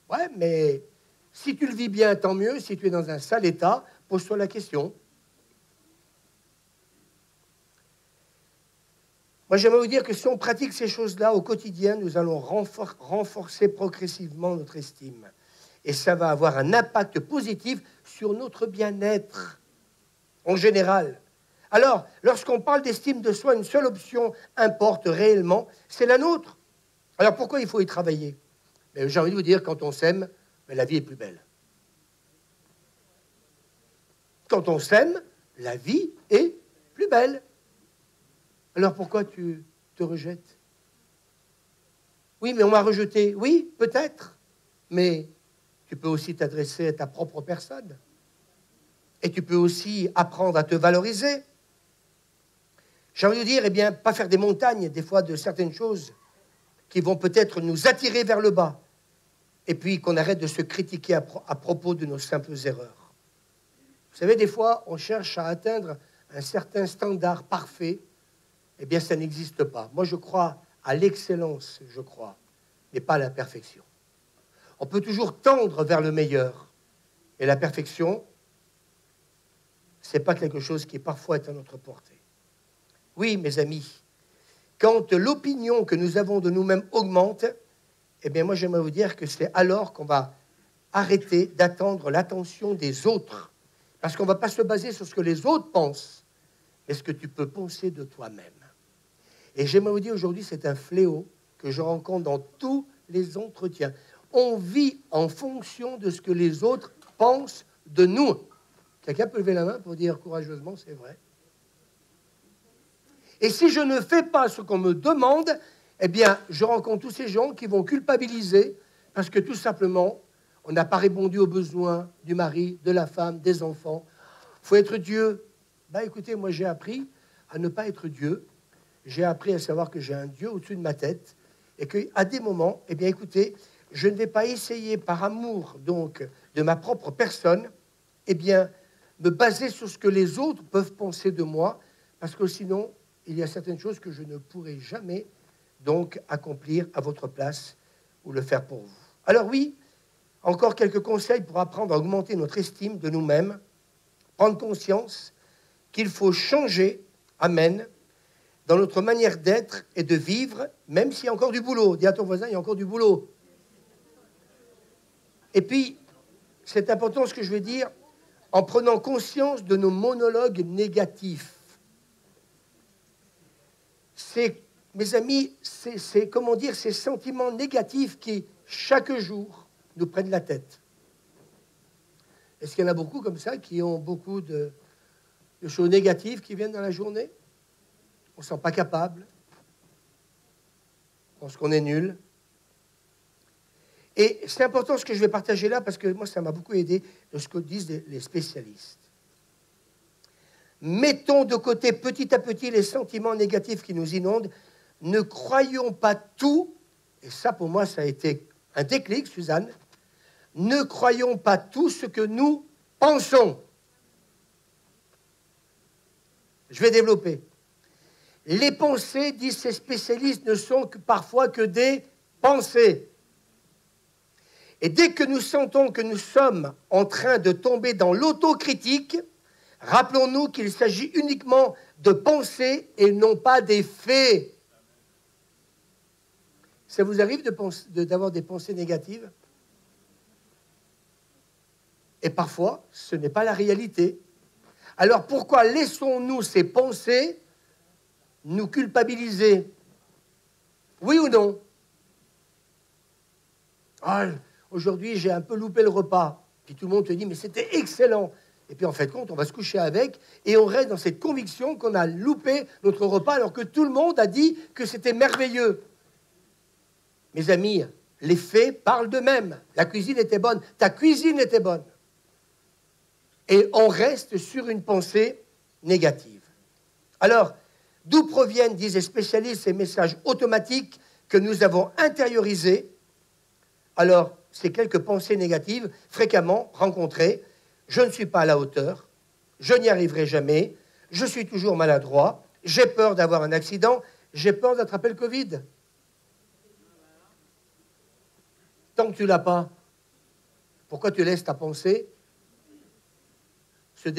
Ouais, mais si tu le vis bien, tant mieux. Si tu es dans un sale état, pose-toi la question. Moi, j'aimerais vous dire que si on pratique ces choses-là au quotidien, nous allons renforcer progressivement notre estime. Et ça va avoir un impact positif sur notre bien-être en général. Alors, lorsqu'on parle d'estime de soi, une seule option importe réellement, c'est la nôtre. Alors, pourquoi il faut y travailler? J'ai envie de vous dire, quand on s'aime, la vie est plus belle. Quand on s'aime, la vie est plus belle. Alors pourquoi tu te rejettes? Oui, mais on m'a rejeté. Oui, peut-être. Mais tu peux aussi t'adresser à ta propre personne. Et tu peux aussi apprendre à te valoriser. J'ai envie de dire, eh bien, pas faire des montagnes, des fois, de certaines choses qui vont peut-être nous attirer vers le bas. Et puis qu'on arrête de se critiquer à propos de nos simples erreurs. Vous savez, des fois, on cherche à atteindre un certain standard parfait. Eh bien, ça n'existe pas. Moi, je crois à l'excellence, mais pas à la perfection. On peut toujours tendre vers le meilleur. Et la perfection, ce n'est pas quelque chose qui parfois est à notre portée. Oui, mes amis, quand l'opinion que nous avons de nous-mêmes augmente, eh bien, moi, j'aimerais vous dire que c'est alors qu'on va arrêter d'attendre l'attention des autres. Parce qu'on ne va pas se baser sur ce que les autres pensent, mais ce que tu peux penser de toi-même. Et j'aimerais vous dire aujourd'hui, c'est un fléau que je rencontre dans tous les entretiens. On vit en fonction de ce que les autres pensent de nous. Quelqu'un peut lever la main pour dire courageusement, c'est vrai. Et si je ne fais pas ce qu'on me demande, eh bien, je rencontre tous ces gens qui vont culpabiliser parce que tout simplement, on n'a pas répondu aux besoins du mari, de la femme, des enfants. Il faut être Dieu. Écoutez, moi j'ai appris à ne pas être Dieu. J'ai appris à savoir que j'ai un Dieu au-dessus de ma tête et qu'à des moments, eh bien, écoutez, je ne vais pas essayer par amour donc de ma propre personne, eh bien, me baser sur ce que les autres peuvent penser de moi, parce que sinon, il y a certaines choses que je ne pourrai jamais donc accomplir à votre place ou le faire pour vous. Alors oui, encore quelques conseils pour apprendre à augmenter notre estime de nous-mêmes, prendre conscience qu'il faut changer, amen, dans notre manière d'être et de vivre, même s'il y a encore du boulot. Dis à ton voisin, il y a encore du boulot. Et puis, c'est important ce que je veux dire, en prenant conscience de nos monologues négatifs. C'est, mes amis, c'est comment dire, ces sentiments négatifs qui, chaque jour, nous prennent la tête. Est-ce qu'il y en a beaucoup comme ça qui ont beaucoup de choses négatives qui viennent dans la journée? On ne se sent pas capable. On pense qu'on est nul. Et c'est important ce que je vais partager là, parce que moi, ça m'a beaucoup aidé de ce que disent les spécialistes. Mettons de côté petit à petit les sentiments négatifs qui nous inondent. Ne croyons pas tout, et ça pour moi, ça a été un déclic, Suzanne. Ne croyons pas tout ce que nous pensons. Je vais développer. Les pensées, disent ces spécialistes, ne sont parfois que des pensées. Et dès que nous sentons que nous sommes en train de tomber dans l'autocritique, rappelons-nous qu'il s'agit uniquement de pensées et non pas des faits. Ça vous arrive d'avoir des pensées négatives? Et parfois, ce n'est pas la réalité. Alors pourquoi laissons-nous ces pensées nous culpabiliser? Oui ou non? Ah, aujourd'hui, j'ai un peu loupé le repas. Puis tout le monde te dit, mais c'était excellent. Et puis en fait, compte, on va se coucher avec et on reste dans cette conviction qu'on a loupé notre repas alors que tout le monde a dit que c'était merveilleux. Mes amis, les faits parlent d'eux-mêmes. La cuisine était bonne, ta cuisine était bonne. Et on reste sur une pensée négative. Alors, d'où proviennent, disent les spécialistes, ces messages automatiques que nous avons intériorisés? Alors, ces quelques pensées négatives fréquemment rencontrées: je ne suis pas à la hauteur, je n'y arriverai jamais, je suis toujours maladroit, j'ai peur d'avoir un accident, j'ai peur d'attraper le Covid. Tant que tu ne l'as pas, pourquoi tu laisses ta pensée se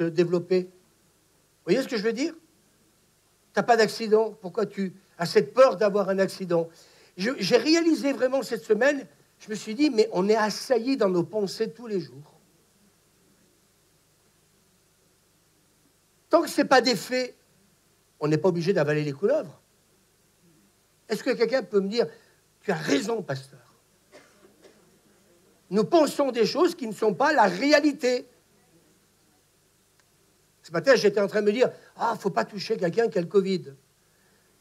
développer? Vous voyez ce que je veux dire? Tu n'as pas d'accident, pourquoi tu as cette peur d'avoir un accident? J'ai réalisé vraiment cette semaine, je me suis dit, mais on est assailli dans nos pensées tous les jours. Tant que ce n'est pas des faits, on n'est pas obligé d'avaler les couleuvres. Est-ce que quelqu'un peut me dire, tu as raison, pasteur? Nous pensons des choses qui ne sont pas la réalité. Ce matin, j'étais en train de me dire, il ne faut pas toucher quelqu'un qui a le Covid.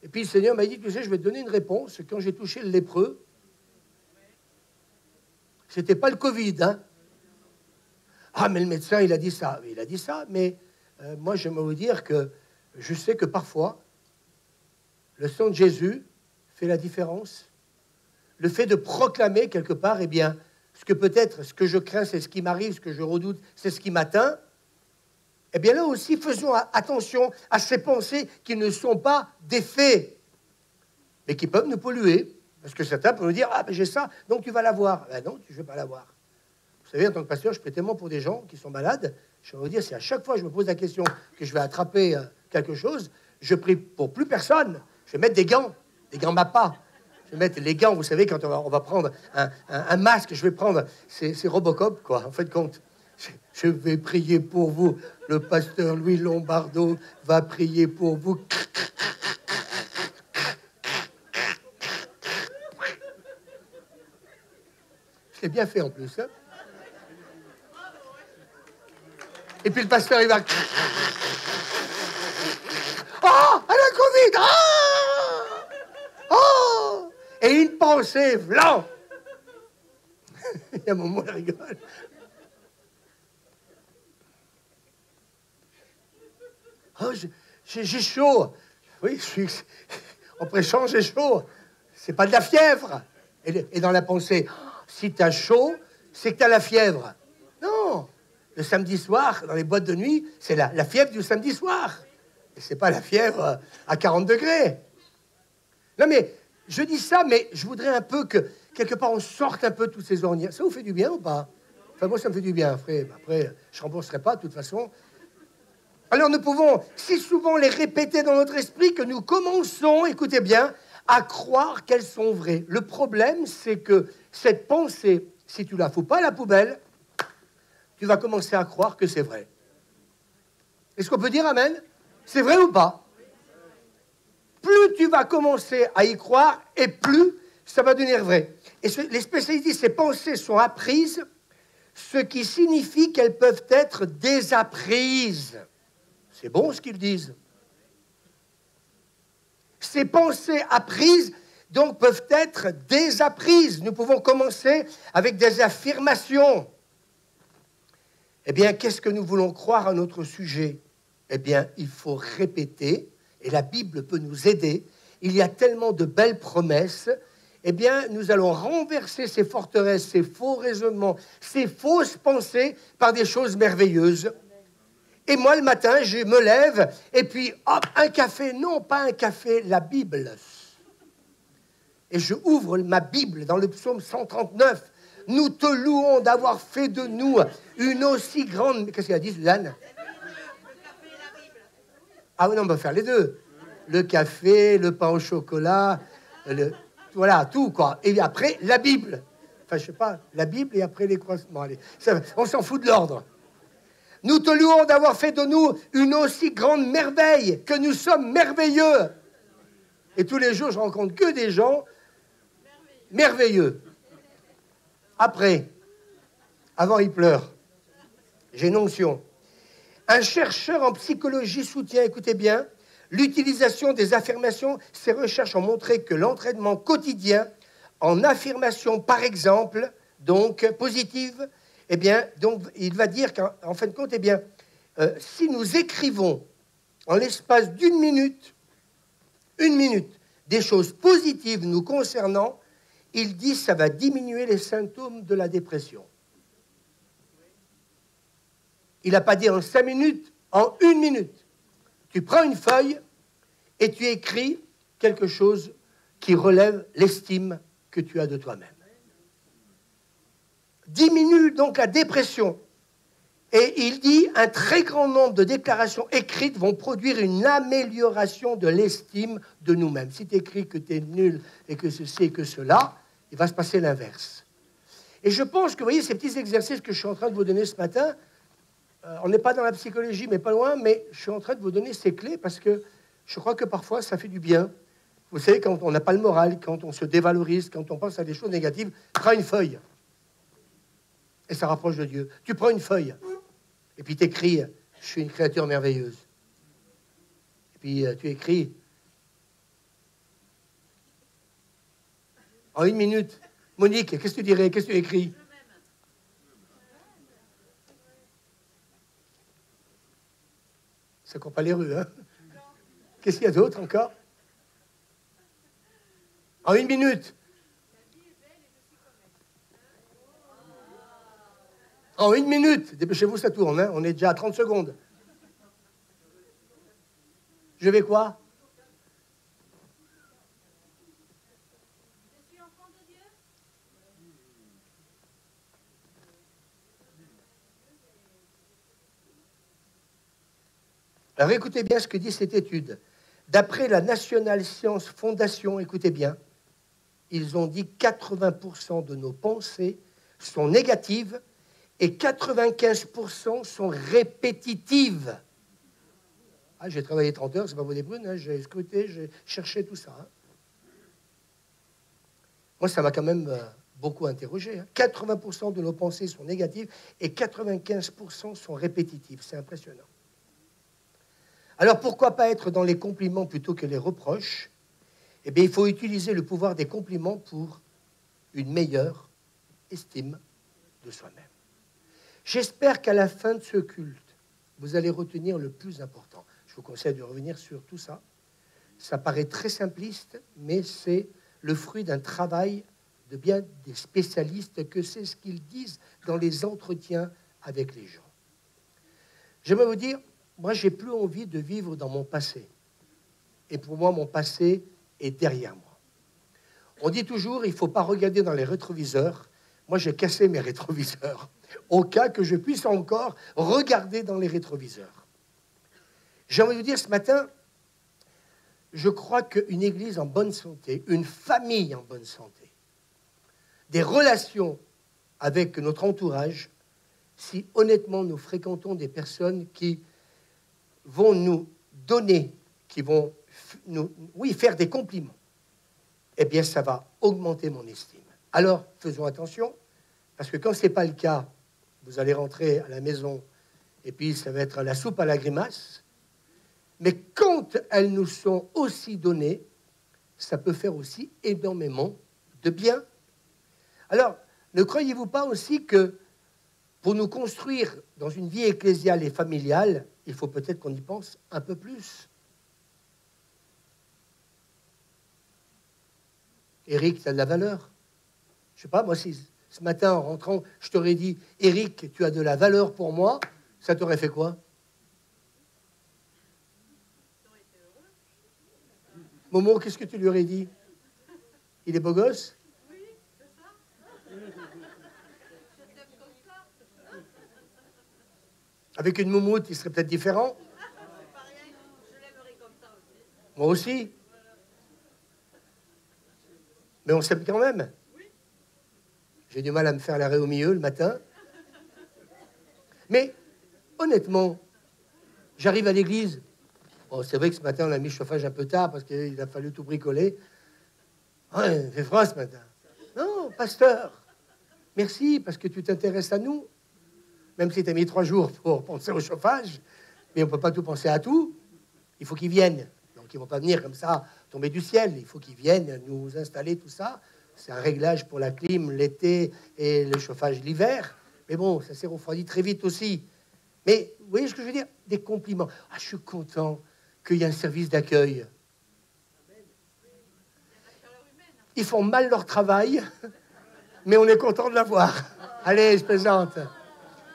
Et puis le Seigneur m'a dit, tu sais, je vais te donner une réponse. Quand j'ai touché le lépreux, ce n'était pas le Covid, hein. Ah, mais le médecin, il a dit ça. Il a dit ça, mais moi, j'aimerais vous dire que je sais que parfois, le sang de Jésus fait la différence. Le fait de proclamer quelque part, eh bien, ce que je crains, c'est ce qui m'arrive, ce que je redoute, c'est ce qui m'atteint. Eh bien là aussi, faisons attention à ces pensées qui ne sont pas des faits, mais qui peuvent nous polluer. Parce que certains peuvent nous dire, ah ben j'ai ça, donc tu vas l'avoir. Ben non, je ne vais pas l'avoir. Vous savez, en tant que pasteur, je prie tellement pour des gens qui sont malades. Je vais vous dire, si à chaque fois je me pose la question que je vais attraper quelque chose, je prie pour plus personne. Je vais mettre des gants MAPA. Je vais mettre les gants, vous savez, quand on va prendre un masque, je vais prendre, c'est Robocop, quoi, en fait, compte. Je vais prier pour vous. Le pasteur Louis Lombardo va prier pour vous. Je l'ai bien fait en plus. Hein. Et puis le pasteur, il va... Oh, elle a Covid! Oh! Oh! Et une pensée, blanc! Il y a un moment, elle rigole. Oh, j'ai chaud. Oui, en prêchant, j'ai chaud. C'est pas de la fièvre. Et dans la pensée, si tu as chaud, c'est que tu as la fièvre. Non. Le samedi soir, dans les boîtes de nuit, c'est la fièvre du samedi soir. Et c'est pas la fièvre à 40 degrés. Non, mais je dis ça, mais je voudrais un peu que, quelque part, on sorte un peu de toutes ces ornières. Ça vous fait du bien ou pas? Enfin, moi, ça me fait du bien. Après, je ne rembourserai pas, de toute façon. Alors nous pouvons si souvent les répéter dans notre esprit que nous commençons, écoutez bien, à croire qu'elles sont vraies. Le problème, c'est que cette pensée, si tu ne la fous pas à la poubelle, tu vas commencer à croire que c'est vrai. Est-ce qu'on peut dire amen? C'est vrai ou pas? Plus tu vas commencer à y croire, et plus ça va devenir vrai. Et les spécialistes disent que ces pensées sont apprises, ce qui signifie qu'elles peuvent être désapprises. C'est bon ce qu'ils disent. Ces pensées apprises, donc, peuvent être désapprises. Nous pouvons commencer avec des affirmations. Eh bien, qu'est-ce que nous voulons croire à notre sujet? Eh bien, il faut répéter, et la Bible peut nous aider. Il y a tellement de belles promesses. Eh bien, nous allons renverser ces forteresses, ces faux raisonnements, ces fausses pensées par des choses merveilleuses. Et moi, le matin, je me lève, et puis, hop, un café. Non, pas un café, la Bible. Et je ouvre ma Bible dans le psaume 139. Nous te louons d'avoir fait de nous une aussi grande... Qu'est-ce qu'elle a dit, Suzanne? Ah oui, non, on va faire les deux. Le café, le pain au chocolat, voilà, tout, quoi. Et après, la Bible. Enfin, je sais pas, la Bible et après les croisements. Allez, on s'en fout de l'ordre. Nous te louons d'avoir fait de nous une aussi grande merveille, que nous sommes merveilleux. Et tous les jours, je rencontre que des gens merveilleux. Après, avant, il pleure. J'ai une onction. Un chercheur en psychologie soutient, écoutez bien, l'utilisation des affirmations. Ses recherches ont montré que l'entraînement quotidien en affirmation, par exemple, donc positive, eh bien, donc, il va dire qu'en fin de compte, eh bien, si nous écrivons en l'espace d'une minute, des choses positives nous concernant, il dit que ça va diminuer les symptômes de la dépression. Il n'a pas dit en 5 minutes, en 1 minute. Tu prends une feuille et tu écris quelque chose qui relève l'estime que tu as de toi-même. Diminue donc la dépression. Et il dit un très grand nombre de déclarations écrites vont produire une amélioration de l'estime de nous-mêmes. Si tu écris que tu es nul et que ceci et que cela, il va se passer l'inverse. Et je pense que, vous voyez, ces petits exercices que je suis en train de vous donner ce matin, on n'est pas dans la psychologie, mais pas loin, mais je suis en train de vous donner ces clés parce que je crois que parfois, ça fait du bien. Vous savez, quand on n'a pas le moral, quand on se dévalorise, quand on pense à des choses négatives, prends une feuille. Et ça rapproche de Dieu. Tu prends une feuille, et puis tu écris « Je suis une créature merveilleuse ». Et puis tu écris en 1 minute. Monique, qu'est-ce que tu dirais? Qu'est-ce que tu écris? Ça ne court pas les rues, hein? Qu'est-ce qu'il y a d'autre encore? En 1 minute. En 1 minute. Dépêchez-vous, ça tourne, hein? On est déjà à 30 secondes. Je vais quoi? Je suis enfant de Dieu. Alors écoutez bien ce que dit cette étude. D'après la National Science Foundation, écoutez bien, ils ont dit 80% de nos pensées sont négatives et 95% sont répétitives. Ah, j'ai travaillé 30 heures, c'est pas vous des brunes, hein, j'ai scruté, j'ai cherché tout ça. Hein. Moi, ça m'a quand même beaucoup interrogé. Hein. 80% de nos pensées sont négatives et 95% sont répétitives. C'est impressionnant. Alors, pourquoi pas être dans les compliments plutôt que les reproches? Eh bien, il faut utiliser le pouvoir des compliments pour une meilleure estime de soi-même. J'espère qu'à la fin de ce culte, vous allez retenir le plus important. Je vous conseille de revenir sur tout ça. Ça paraît très simpliste, mais c'est le fruit d'un travail de bien des spécialistes, que c'est ce qu'ils disent dans les entretiens avec les gens. J'aimerais vous dire, moi, j'ai plus envie de vivre dans mon passé. Et pour moi, mon passé est derrière moi. On dit toujours, il ne faut pas regarder dans les rétroviseurs. Moi, j'ai cassé mes rétroviseurs, au cas que je puisse encore regarder dans les rétroviseurs. J'ai envie de vous dire, ce matin, je crois qu'une église en bonne santé, une famille en bonne santé, des relations avec notre entourage, si honnêtement nous fréquentons des personnes qui vont nous donner, qui vont nous, faire des compliments, eh bien, ça va augmenter mon estime. Alors, faisons attention, parce que quand ce n'est pas le cas, vous allez rentrer à la maison et puis ça va être la soupe à la grimace. Mais quand elles nous sont aussi données, ça peut faire aussi énormément de bien. Alors, ne croyez-vous pas aussi que pour nous construire dans une vie ecclésiale et familiale, il faut peut-être qu'on y pense un peu plus. Éric, tu as de la valeur. Je ne sais pas, moi, si ce matin, en rentrant, je t'aurais dit, Éric, tu as de la valeur pour moi, ça t'aurait fait quoi? Momo, qu'est-ce que tu lui aurais dit? Il est beau gosse? Oui, c'est ça. Je t'aime comme ça. Avec une moumoute, il serait peut-être différent. C'est pas rien, je l'aimerais comme ça aussi. Moi aussi. Mais on s'aime quand même. J'ai du mal à me faire l'arrêt au milieu le matin. Mais honnêtement, j'arrive à l'église. Bon, c'est vrai que ce matin, on a mis le chauffage un peu tard parce qu'il a fallu tout bricoler. Ouais, il fait froid ce matin. Non, pasteur, merci parce que tu t'intéresses à nous. Même si tu as mis 3 jours pour penser au chauffage, mais on ne peut pas tout penser à tout. Il faut qu'ils viennent. Donc, ils ne vont pas venir comme ça, tomber du ciel. Il faut qu'ils viennent nous installer tout ça. C'est un réglage pour la clim l'été et le chauffage l'hiver. Mais bon, ça s'est refroidi très vite aussi. Mais vous voyez ce que je veux dire? Des compliments. Ah, je suis content qu'il y ait un service d'accueil. Ils font mal leur travail, mais on est content de l'avoir. Allez, je plaisante.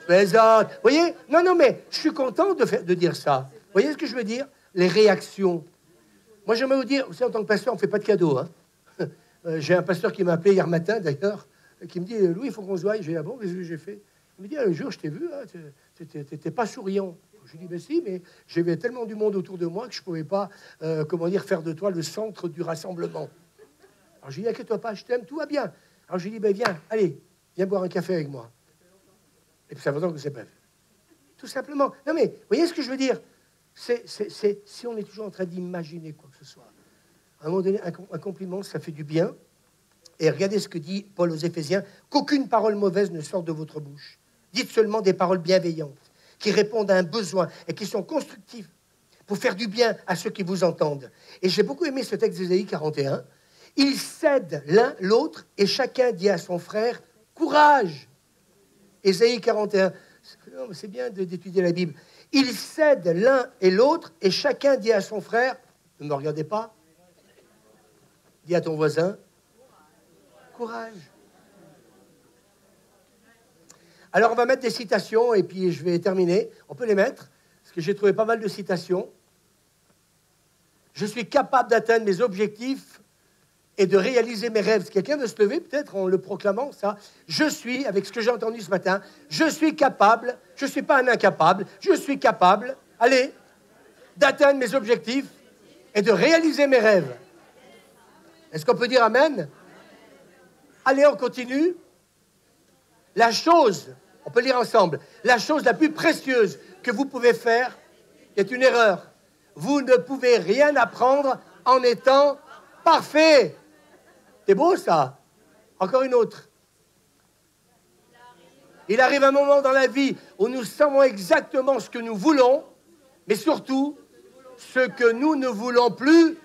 Je plaisante. Vous voyez? Non, mais je suis content de dire ça. Vous voyez ce que je veux dire? Les réactions. Moi, j'aimerais vous dire, vous savez, en tant que pasteur, on ne fait pas de cadeaux. Hein. J'ai un pasteur qui m'a appelé hier matin, d'ailleurs, qui me dit, Louis, il faut qu'on se voie. J'ai dit, ah bon, qu'est-ce que j'ai fait? Il me dit, un jour, je t'ai vu, hein, tu n'étais pas souriant. Je lui dis, ben si, mais j'avais tellement du monde autour de moi que je ne pouvais pas, faire de toi le centre du rassemblement. Alors, je lui dis, inquiète-toi pas, je t'aime, tout va bien. Alors, je lui dis, ben viens, allez, viens boire un café avec moi. Et puis, ça fait longtemps que c'est pas fait. Tout simplement. Non, mais, vous voyez ce que je veux dire? Si on est toujours en train d'imaginer quoi que ce soit, à un moment donné, un compliment, ça fait du bien. Et regardez ce que dit Paul aux Éphésiens, qu'aucune parole mauvaise ne sorte de votre bouche. Dites seulement des paroles bienveillantes, qui répondent à un besoin et qui sont constructives pour faire du bien à ceux qui vous entendent. Et j'ai beaucoup aimé ce texte d'Ésaïe 41. Ils cèdent l'un l'autre et chacun dit à son frère, courage. Ésaïe 41. C'est bien d'étudier la Bible. Ils cèdent l'un et l'autre et chacun dit à son frère, ne me regardez pas, dis à ton voisin, courage. Alors, on va mettre des citations et puis je vais terminer. On peut les mettre, parce que j'ai trouvé pas mal de citations. Je suis capable d'atteindre mes objectifs et de réaliser mes rêves. Quelqu'un veut se lever, peut-être, en le proclamant, ça. Je suis, avec ce que j'ai entendu ce matin, je suis capable, je ne suis pas un incapable, je suis capable, allez, d'atteindre mes objectifs et de réaliser mes rêves. Est-ce qu'on peut dire amen? Allez, on continue. La chose, on peut lire ensemble, la chose la plus précieuse que vous pouvez faire est une erreur. Vous ne pouvez rien apprendre en étant parfait. C'est beau, ça. Encore une autre. Il arrive un moment dans la vie où nous savons exactement ce que nous voulons, mais surtout, ce que nous ne voulons plus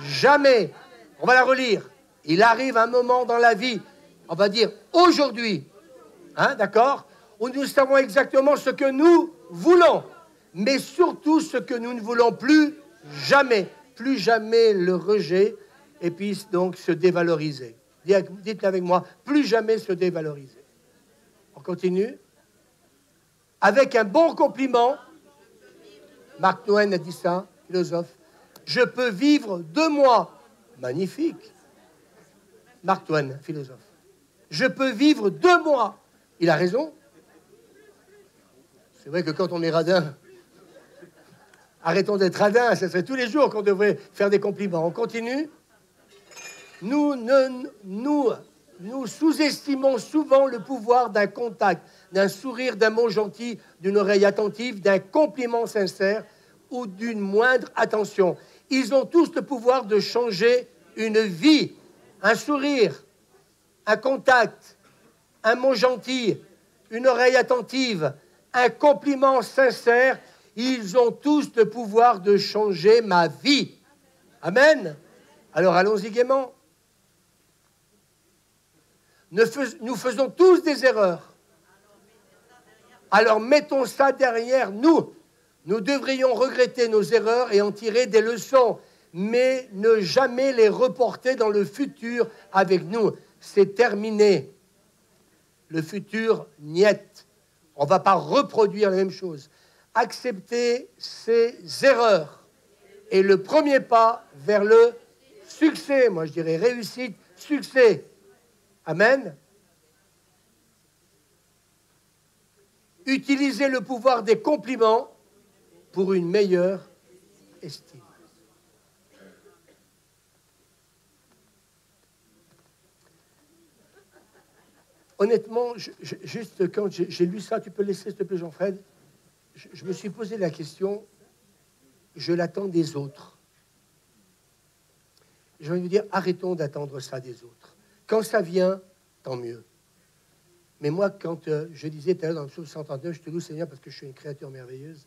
jamais. On va la relire. Il arrive un moment dans la vie, on va dire aujourd'hui, hein, d'accord, où nous savons exactement ce que nous voulons, mais surtout ce que nous ne voulons plus jamais. Plus jamais le rejet et puis donc se dévaloriser. Dites avec moi, plus jamais se dévaloriser. On continue. Avec un bon compliment, Mark Twain a dit ça, philosophe, je peux vivre 2 mois. Magnifique. Mark Twain, philosophe. Je peux vivre 2 mois. Il a raison. C'est vrai que quand on est radin, arrêtons d'être radin, ce serait tous les jours qu'on devrait faire des compliments. On continue. Nous sous-estimons souvent le pouvoir d'un contact, d'un sourire, d'un mot gentil, d'une oreille attentive, d'un compliment sincère ou d'une moindre attention. Ils ont tous le pouvoir de changer une vie. Un sourire, un contact, un mot gentil, une oreille attentive, un compliment sincère, ils ont tous le pouvoir de changer ma vie. Amen. Alors allons-y gaiement. Nous faisons tous des erreurs. Alors mettons ça derrière nous. Nous devrions regretter nos erreurs et en tirer des leçons, mais ne jamais les reporter dans le futur avec nous. C'est terminé. Le futur, niet. On ne va pas reproduire la même chose. Accepter ses erreurs est le premier pas vers le succès. Moi, je dirais réussite, succès. Amen. Utilisez le pouvoir des compliments pour une meilleure estime. Honnêtement, juste quand j'ai lu ça, tu peux laisser s'il te plaît Jean-Fred, je me suis posé la question, je l'attends des autres. J'ai envie de dire, arrêtons d'attendre ça des autres. Quand ça vient, tant mieux. Mais moi, quand je disais tout à l'heure dans le psaume 132, je te loue Seigneur parce que je suis une créature merveilleuse,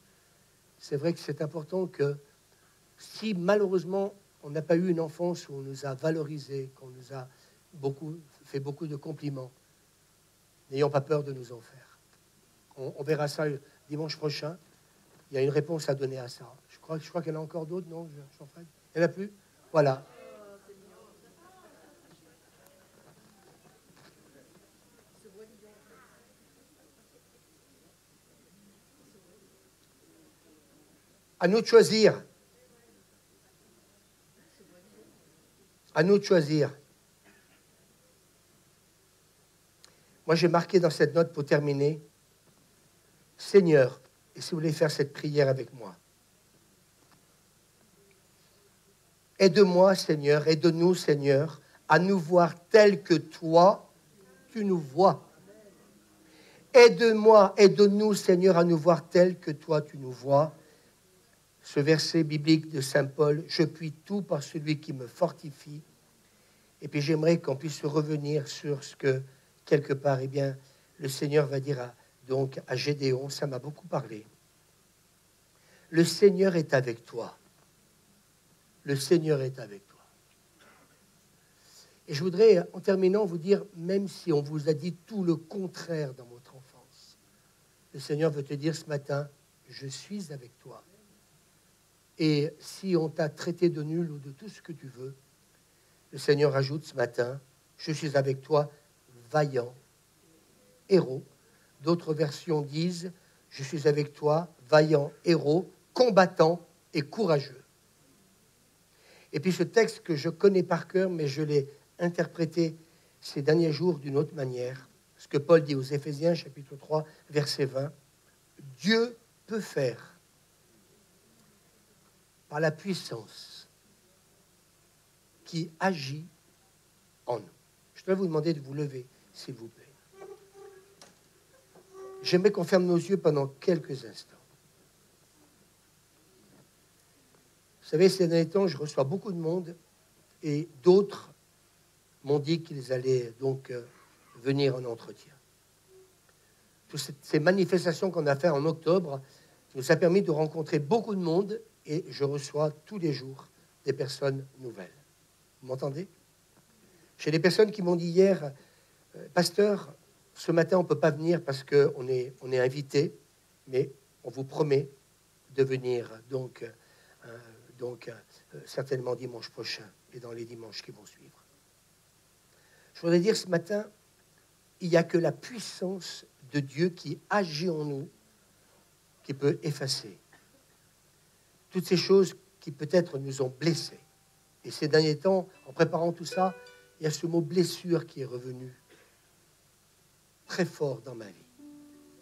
c'est vrai que c'est important que si malheureusement on n'a pas eu une enfance où on nous a valorisés, qu'on nous a fait beaucoup de compliments, n'ayons pas peur de nous en faire. On verra ça dimanche prochain. Il y a une réponse à donner à ça. Je crois qu'il y en a encore d'autres, non, Jean-Fred? Il n'y en a plus? Voilà. À nous de choisir. À nous de choisir. Moi, j'ai marqué dans cette note pour terminer, Seigneur, et si vous voulez faire cette prière avec moi, aide-moi, Seigneur, aide-nous, Seigneur, à nous voir tels que toi, tu nous vois. Aide-moi, aide-nous, Seigneur, à nous voir tels que toi, tu nous vois. Ce verset biblique de Saint Paul, je puis tout par celui qui me fortifie. Et puis j'aimerais qu'on puisse revenir sur ce que, quelque part, eh bien, le Seigneur va dire à Gédéon, ça m'a beaucoup parlé. Le Seigneur est avec toi. Le Seigneur est avec toi. Et je voudrais, en terminant, vous dire, même si on vous a dit tout le contraire dans votre enfance, le Seigneur veut te dire ce matin, je suis avec toi. Et si on t'a traité de nul ou de tout ce que tu veux, le Seigneur ajoute ce matin, je suis avec toi, vaillant, héros. D'autres versions disent, je suis avec toi, vaillant, héros, combattant et courageux. Et puis ce texte que je connais par cœur, mais je l'ai interprété ces derniers jours d'une autre manière, ce que Paul dit aux Éphésiens, chapitre 3, verset 20, Dieu peut faire par la puissance qui agit en nous. Je voudrais vous demander de vous lever, s'il vous plaît. J'aimerais qu'on ferme nos yeux pendant quelques instants. Vous savez, ces derniers temps, je reçois beaucoup de monde et d'autres m'ont dit qu'ils allaient donc venir en entretien. Toutes ces manifestations qu'on a faites en octobre nous a permis de rencontrer beaucoup de monde et je reçois tous les jours des personnes nouvelles. Vous m'entendez? J'ai des personnes qui m'ont dit hier, pasteur, ce matin on ne peut pas venir parce qu'on est invité, mais on vous promet de venir donc certainement dimanche prochain et dans les dimanches qui vont suivre. Je voudrais dire ce matin, il n'y a que la puissance de Dieu qui agit en nous, qui peut effacer toutes ces choses qui peut-être nous ont blessés. Et ces derniers temps, en préparant tout ça, il y a ce mot blessure qui est revenu très fort dans ma vie.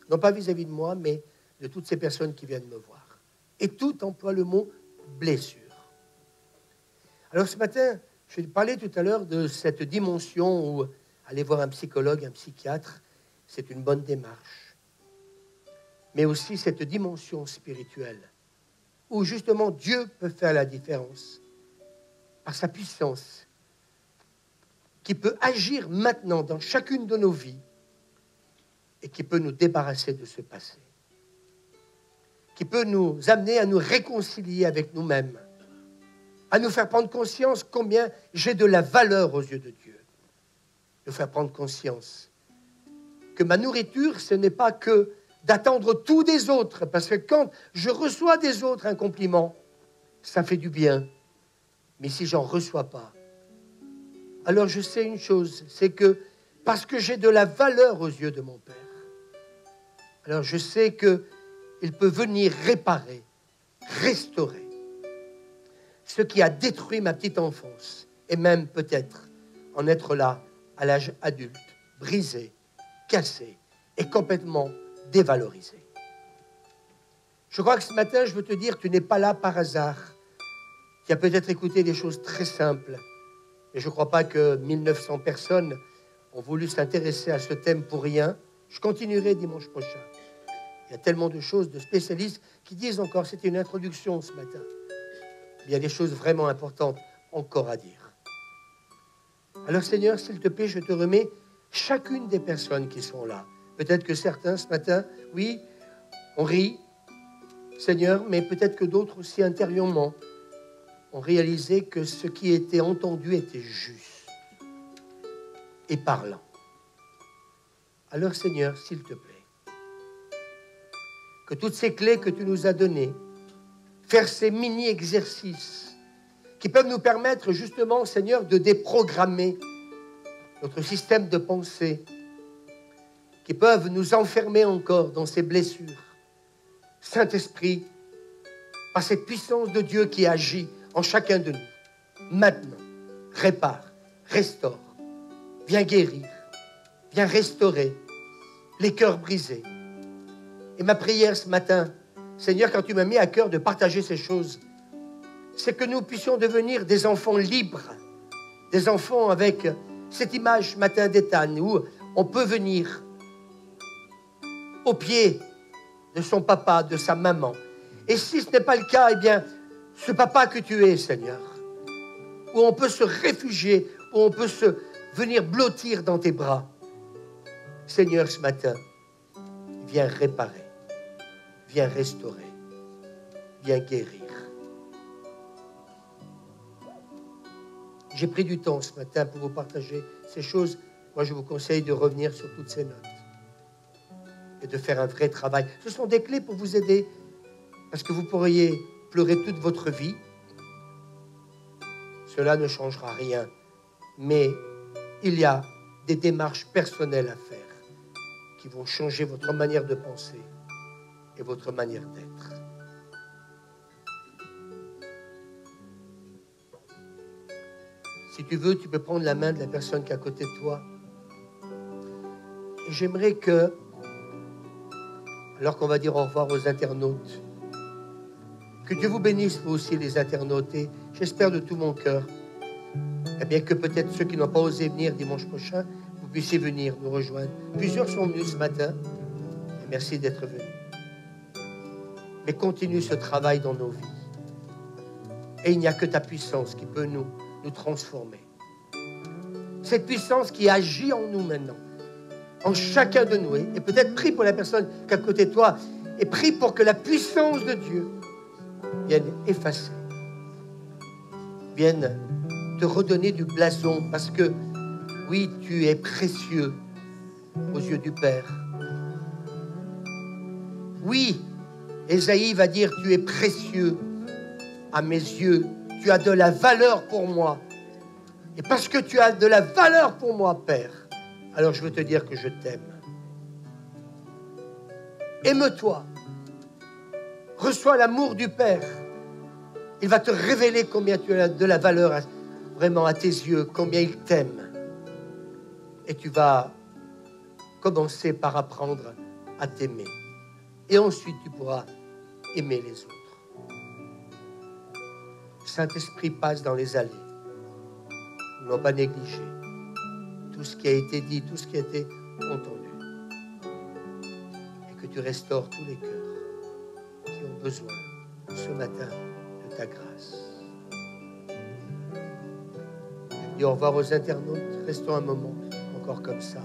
Non pas vis-à-vis de moi, mais de toutes ces personnes qui viennent me voir. Et tout emploie le mot blessure. Alors ce matin, je vais parler tout à l'heure de cette dimension où aller voir un psychologue, un psychiatre, c'est une bonne démarche. Mais aussi cette dimension spirituelle, où justement Dieu peut faire la différence par sa puissance, qui peut agir maintenant dans chacune de nos vies et qui peut nous débarrasser de ce passé, qui peut nous amener à nous réconcilier avec nous-mêmes, à nous faire prendre conscience combien j'ai de la valeur aux yeux de Dieu, nous faire prendre conscience que ma nourriture, ce n'est pas que d'attendre tout des autres, parce que quand je reçois des autres un compliment, ça fait du bien. Mais si j'en reçois pas, alors je sais une chose, c'est que parce que j'ai de la valeur aux yeux de mon Père, alors je sais qu'il peut venir réparer, restaurer ce qui a détruit ma petite enfance et même peut-être en être là à l'âge adulte, brisé, cassé et complètement dévalorisé. Je crois que ce matin, je veux te dire, tu n'es pas là par hasard. Tu as peut-être écouté des choses très simples, mais je ne crois pas que 1900 personnes ont voulu s'intéresser à ce thème pour rien. Je continuerai dimanche prochain. Il y a tellement de choses, de spécialistes qui disent encore, c'était une introduction ce matin. Il y a des choses vraiment importantes encore à dire. Alors Seigneur, s'il te plaît, je te remets chacune des personnes qui sont là. Peut-être que certains ce matin, oui, on rit, Seigneur, mais peut-être que d'autres aussi intérieurement ont réalisé que ce qui était entendu était juste et parlant. Alors Seigneur, s'il te plaît, que toutes ces clés que tu nous as données, faire ces mini-exercices qui peuvent nous permettre justement, Seigneur, de déprogrammer notre système de pensée, qui peuvent nous enfermer encore dans ces blessures. Saint-Esprit, par cette puissance de Dieu qui agit en chacun de nous, maintenant, répare, restaure, viens guérir, viens restaurer les cœurs brisés. Et ma prière ce matin, Seigneur, quand tu m'as mis à cœur de partager ces choses, c'est que nous puissions devenir des enfants libres, des enfants avec cette image ce matin d'Éthane, où on peut venir au pied de son papa, de sa maman. Et si ce n'est pas le cas, eh bien, ce papa que tu es, Seigneur, où on peut se réfugier, où on peut se venir blottir dans tes bras. Seigneur, ce matin, viens réparer, viens restaurer, viens guérir. J'ai pris du temps ce matin pour vous partager ces choses. Moi, je vous conseille de revenir sur toutes ces notes et de faire un vrai travail. Ce sont des clés pour vous aider, parce que vous pourriez pleurer toute votre vie. Cela ne changera rien. Mais il y a des démarches personnelles à faire qui vont changer votre manière de penser et votre manière d'être. Si tu veux, tu peux prendre la main de la personne qui est à côté de toi. Et j'aimerais que, alors qu'on va dire au revoir aux internautes, que Dieu vous bénisse, vous aussi, les internautes. Et j'espère de tout mon cœur, eh bien, que peut-être ceux qui n'ont pas osé venir dimanche prochain, vous puissiez venir nous rejoindre. Plusieurs sont venus ce matin. Et merci d'être venus. Mais continue ce travail dans nos vies. Et il n'y a que ta puissance qui peut nous transformer. Cette puissance qui agit en nous maintenant, en chacun de nous. Et peut-être prie pour la personne qui est à côté de toi, et prie pour que la puissance de Dieu vienne effacer, vienne te redonner du blason, parce que oui, tu es précieux aux yeux du Père. Oui, Ésaïe va dire, tu es précieux à mes yeux. Tu as de la valeur pour moi. Et parce que tu as de la valeur pour moi, Père, alors je veux te dire que je t'aime. Aime-toi. Reçois l'amour du Père. Il va te révéler combien tu as de la valeur vraiment à tes yeux, combien il t'aime. Et tu vas commencer par apprendre à t'aimer. Et ensuite, tu pourras aimer les autres. Saint-Esprit, passe dans les allées. Nous n'avons pas négligé tout ce qui a été dit, tout ce qui a été entendu. Et que tu restaures tous les cœurs qui ont besoin ce matin de ta grâce. Je dis au revoir aux internautes. Restons un moment encore comme ça.